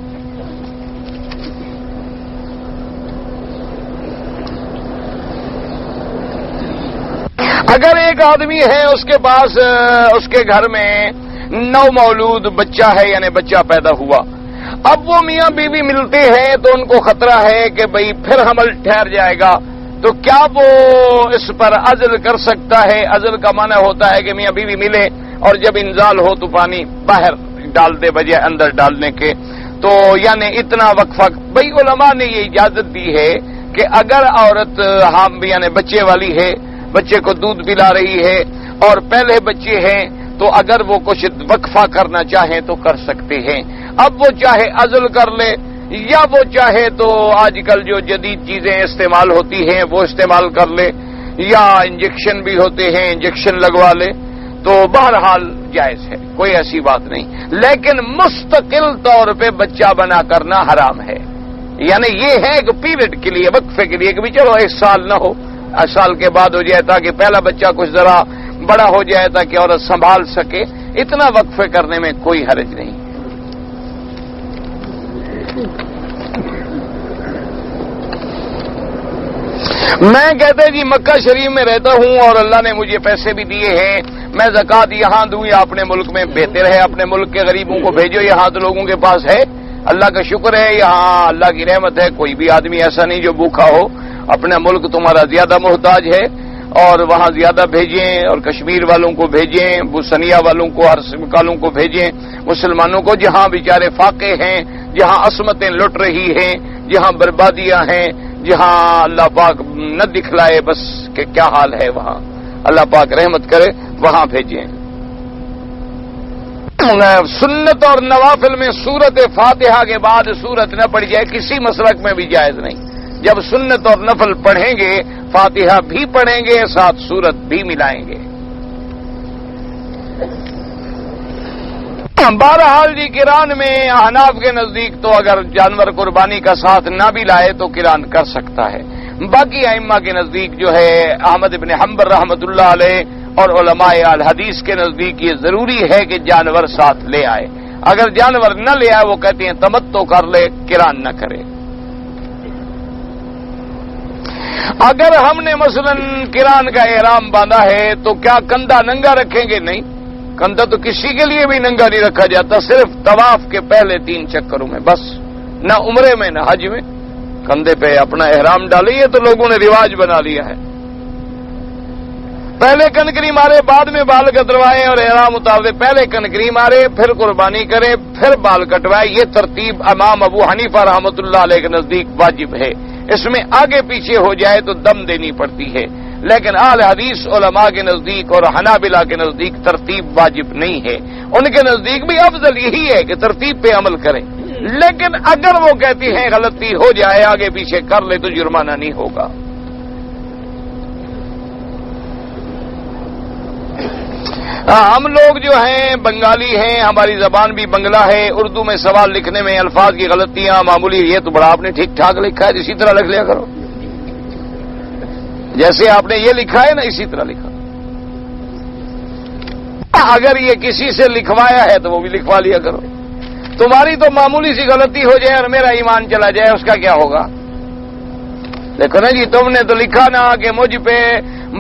اگر ایک آدمی ہے اس کے پاس اس کے گھر میں نو مولود بچہ ہے، یعنی بچہ پیدا ہوا، اب وہ میاں بیوی ملتے ہیں تو ان کو خطرہ ہے کہ بھئی پھر حمل ٹھہر جائے گا، تو کیا وہ اس پر عزل کر سکتا ہے؟ عزل کا معنی ہوتا ہے کہ میاں بیوی ملے اور جب انزال ہو تو پانی باہر ڈال دے بجائے اندر ڈالنے کے، تو یعنی اتنا وقفہ۔ بھئی علماء نے یہ اجازت دی ہے کہ اگر عورت یعنی بچے والی ہے، بچے کو دودھ پلا رہی ہے اور پہلے بچے ہیں، تو اگر وہ کچھ وقفہ کرنا چاہیں تو کر سکتے ہیں۔ اب وہ چاہے عزل کر لے یا وہ چاہے تو آج کل جو جدید چیزیں استعمال ہوتی ہیں وہ استعمال کر لے، یا انجیکشن بھی ہوتے ہیں، انجیکشن لگوا لے، تو بہرحال جائز ہے، کوئی ایسی بات نہیں۔ لیکن مستقل طور پہ بچہ بنا کرنا حرام ہے، یعنی یہ ہے کہ پیریڈ کے لیے، وقفے کے لیے، کہ بھی چلو 1 سال نہ ہو، 8 سال کے بعد ہو جائے تاکہ پہلا بچہ کچھ ذرا بڑا ہو جائے تاکہ عورت سنبھال سکے، اتنا وقفے کرنے میں کوئی حرج نہیں۔ میں کہتے جی مکہ شریف میں رہتا ہوں اور اللہ نے مجھے پیسے بھی دیے ہیں، میں زکوٰۃ یہاں دوں یا اپنے ملک میں؟ بہتر ہے اپنے ملک کے غریبوں کو بھیجو، یہاں تو لوگوں کے پاس ہے، اللہ کا شکر ہے، یہاں اللہ کی رحمت ہے، کوئی بھی آدمی ایسا نہیں جو بھوکا ہو، اپنا ملک تمہارا زیادہ محتاج ہے، اور وہاں زیادہ بھیجیں، اور کشمیر والوں کو بھیجیں، بوسنیا والوں کو، ہر والوں کو بھیجیں، مسلمانوں کو جہاں بیچارے فاقے ہیں، جہاں عصمتیں لٹ رہی ہیں، جہاں بربادیاں ہیں، جہاں اللہ پاک نہ دکھلائے بس کہ کیا حال ہے وہاں، اللہ پاک رحمت کرے، وہاں بھیجیں۔ سنت اور نوافل میں سورت فاتحہ کے بعد سورت نہ پڑھی جائے، کسی مسلک میں بھی جائز نہیں۔ جب سنت اور نفل پڑھیں گے فاتحہ بھی پڑھیں گے، ساتھ سورت بھی ملائیں گے۔ بہرحال جی قران میں احناف کے نزدیک تو اگر جانور قربانی کا ساتھ نہ بھی لائے تو قران کر سکتا ہے. باقی ائمہ کے نزدیک جو ہے احمد بن حنبل رحمۃ اللہ علیہ اور علماء الحدیث کے نزدیک یہ ضروری ہے کہ جانور ساتھ لے آئے. اگر جانور نہ لے آئے وہ کہتے ہیں تمتع کر لے، قران نہ کرے. اگر ہم نے مثلا قران کا احرام باندھا ہے تو کیا کندھا ننگا رکھیں گے؟ نہیں، کندھا تو کسی کے لیے بھی ننگا نہیں رکھا جاتا، صرف طواف کے پہلے 3 چکروں میں بس، نہ عمرے میں نہ حج میں. کندھے پہ اپنا احرام ڈالیے تو لوگوں نے رواج بنا لیا ہے. پہلے کنکری مارے بعد میں بال کٹوائے اور احرام اتارے، پہلے کنکری مارے پھر قربانی کرے پھر بال کٹوائے. یہ ترتیب امام ابو حنیفہ رحمۃ اللہ علیہ کے نزدیک واجب ہے. اس میں آگے پیچھے ہو جائے تو دم دینی پڑتی ہے، لیکن اہل حدیث علماء کے نزدیک اور حنابلہ کے نزدیک ترتیب واجب نہیں ہے. ان کے نزدیک بھی افضل یہی ہے کہ ترتیب پہ عمل کریں، لیکن اگر وہ کہتی ہیں غلطی ہو جائے آگے پیچھے کر لے تو جرمانہ نہیں ہوگا. ہم لوگ جو ہیں بنگالی ہیں، ہماری زبان بھی بنگلہ ہے، اردو میں سوال لکھنے میں الفاظ کی غلطیاں معمولی. یہ تو بڑا آپ نے ٹھیک ٹھاک لکھا ہے، اسی طرح لکھ لیا کرو. جیسے آپ نے یہ لکھا ہے نا اسی طرح لکھا. اگر یہ کسی سے لکھوایا ہے تو وہ بھی لکھوا لیا کرو. تمہاری تو معمولی سی غلطی ہو جائے اور میرا ایمان چلا جائے اس کا کیا ہوگا؟ دیکھو نا جی، تم نے تو لکھا نا کہ مجھ پہ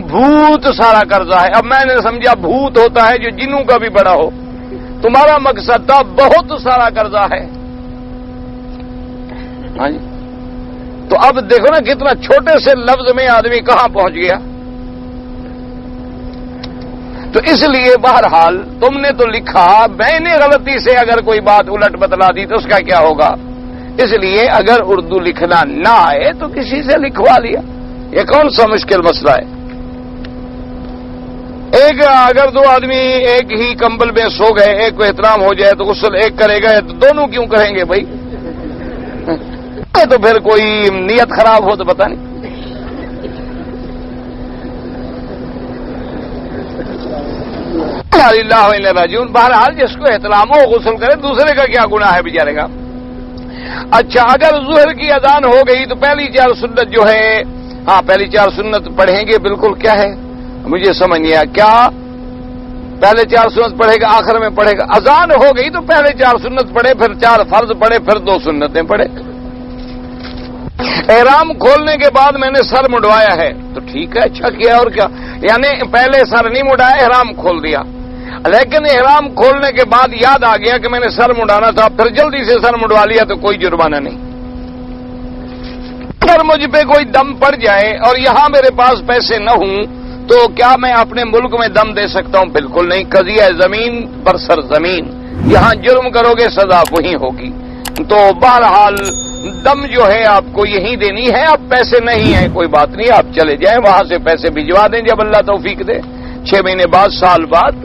بھوت سارا قرضہ ہے. اب میں نے سمجھا بھوت ہوتا ہے جو جنوں کا بھی بڑا ہو. تمہارا مقصد تھا بہت سارا قرضہ ہے. ہاں جی، تو اب دیکھو نا کتنا چھوٹے سے لفظ میں آدمی کہاں پہنچ گیا. تو اس لیے بہرحال تم نے تو لکھا، میں نے غلطی سے اگر کوئی بات الٹ بتلا دی تو اس کا کیا ہوگا؟ اس لیے اگر اردو لکھنا نہ آئے تو کسی سے لکھوا لیا. یہ کون سا مشکل مسئلہ ہے؟ اگر 2 آدمی ایک ہی کمبل میں سو گئے، ایک کو احترام ہو جائے تو غسل ایک کرے گا، تو دونوں کیوں کریں گے بھائی؟ تو پھر کوئی نیت خراب ہو تو پتہ نہیں. بہرحال جس کو احترام ہو غسل کرے، دوسرے کا کیا گناہ ہے بیچارے کا. اچھا، اگر ظہر کی اذان ہو گئی تو پہلی 4 سنت جو ہے، ہاں پہلی 4 سنت پڑھیں گے. بالکل. کیا ہے مجھے سمجھ نہیں آیا. کیا پہلے 4 سنت پڑھے گا آخر میں پڑھے گا؟ اذان ہو گئی تو پہلے 4 سنت پڑھے، پھر 4 فرض پڑھے، پھر 2 سنتیں پڑھے. احرام کھولنے کے بعد میں نے سر مڈوایا ہے تو ٹھیک ہے، اچھا کیا. اور کیا؟ یعنی پہلے سر نہیں مڈایا، احرام کھول دیا. لیکن احرام کھولنے کے بعد یاد آ گیا کہ میں نے سر مڈانا تھا، پھر جلدی سے سر مڈوا لیا تو کوئی جرمانہ نہیں. اگر مجھ پہ کوئی دم پڑ جائے اور یہاں میرے پاس پیسے نہ ہوں تو کیا میں اپنے ملک میں دم دے سکتا ہوں؟ بالکل نہیں. قضیہ زمین پر سر زمین، یہاں جرم کرو گے سزا وہی ہوگی. تو بہرحال دم جو ہے آپ کو یہی دینی ہے. اب پیسے نہیں ہیں کوئی بات نہیں، آپ چلے جائیں وہاں سے پیسے بھجوا دیں جب اللہ توفیق دے، 6 مہینے بعد، سال بعد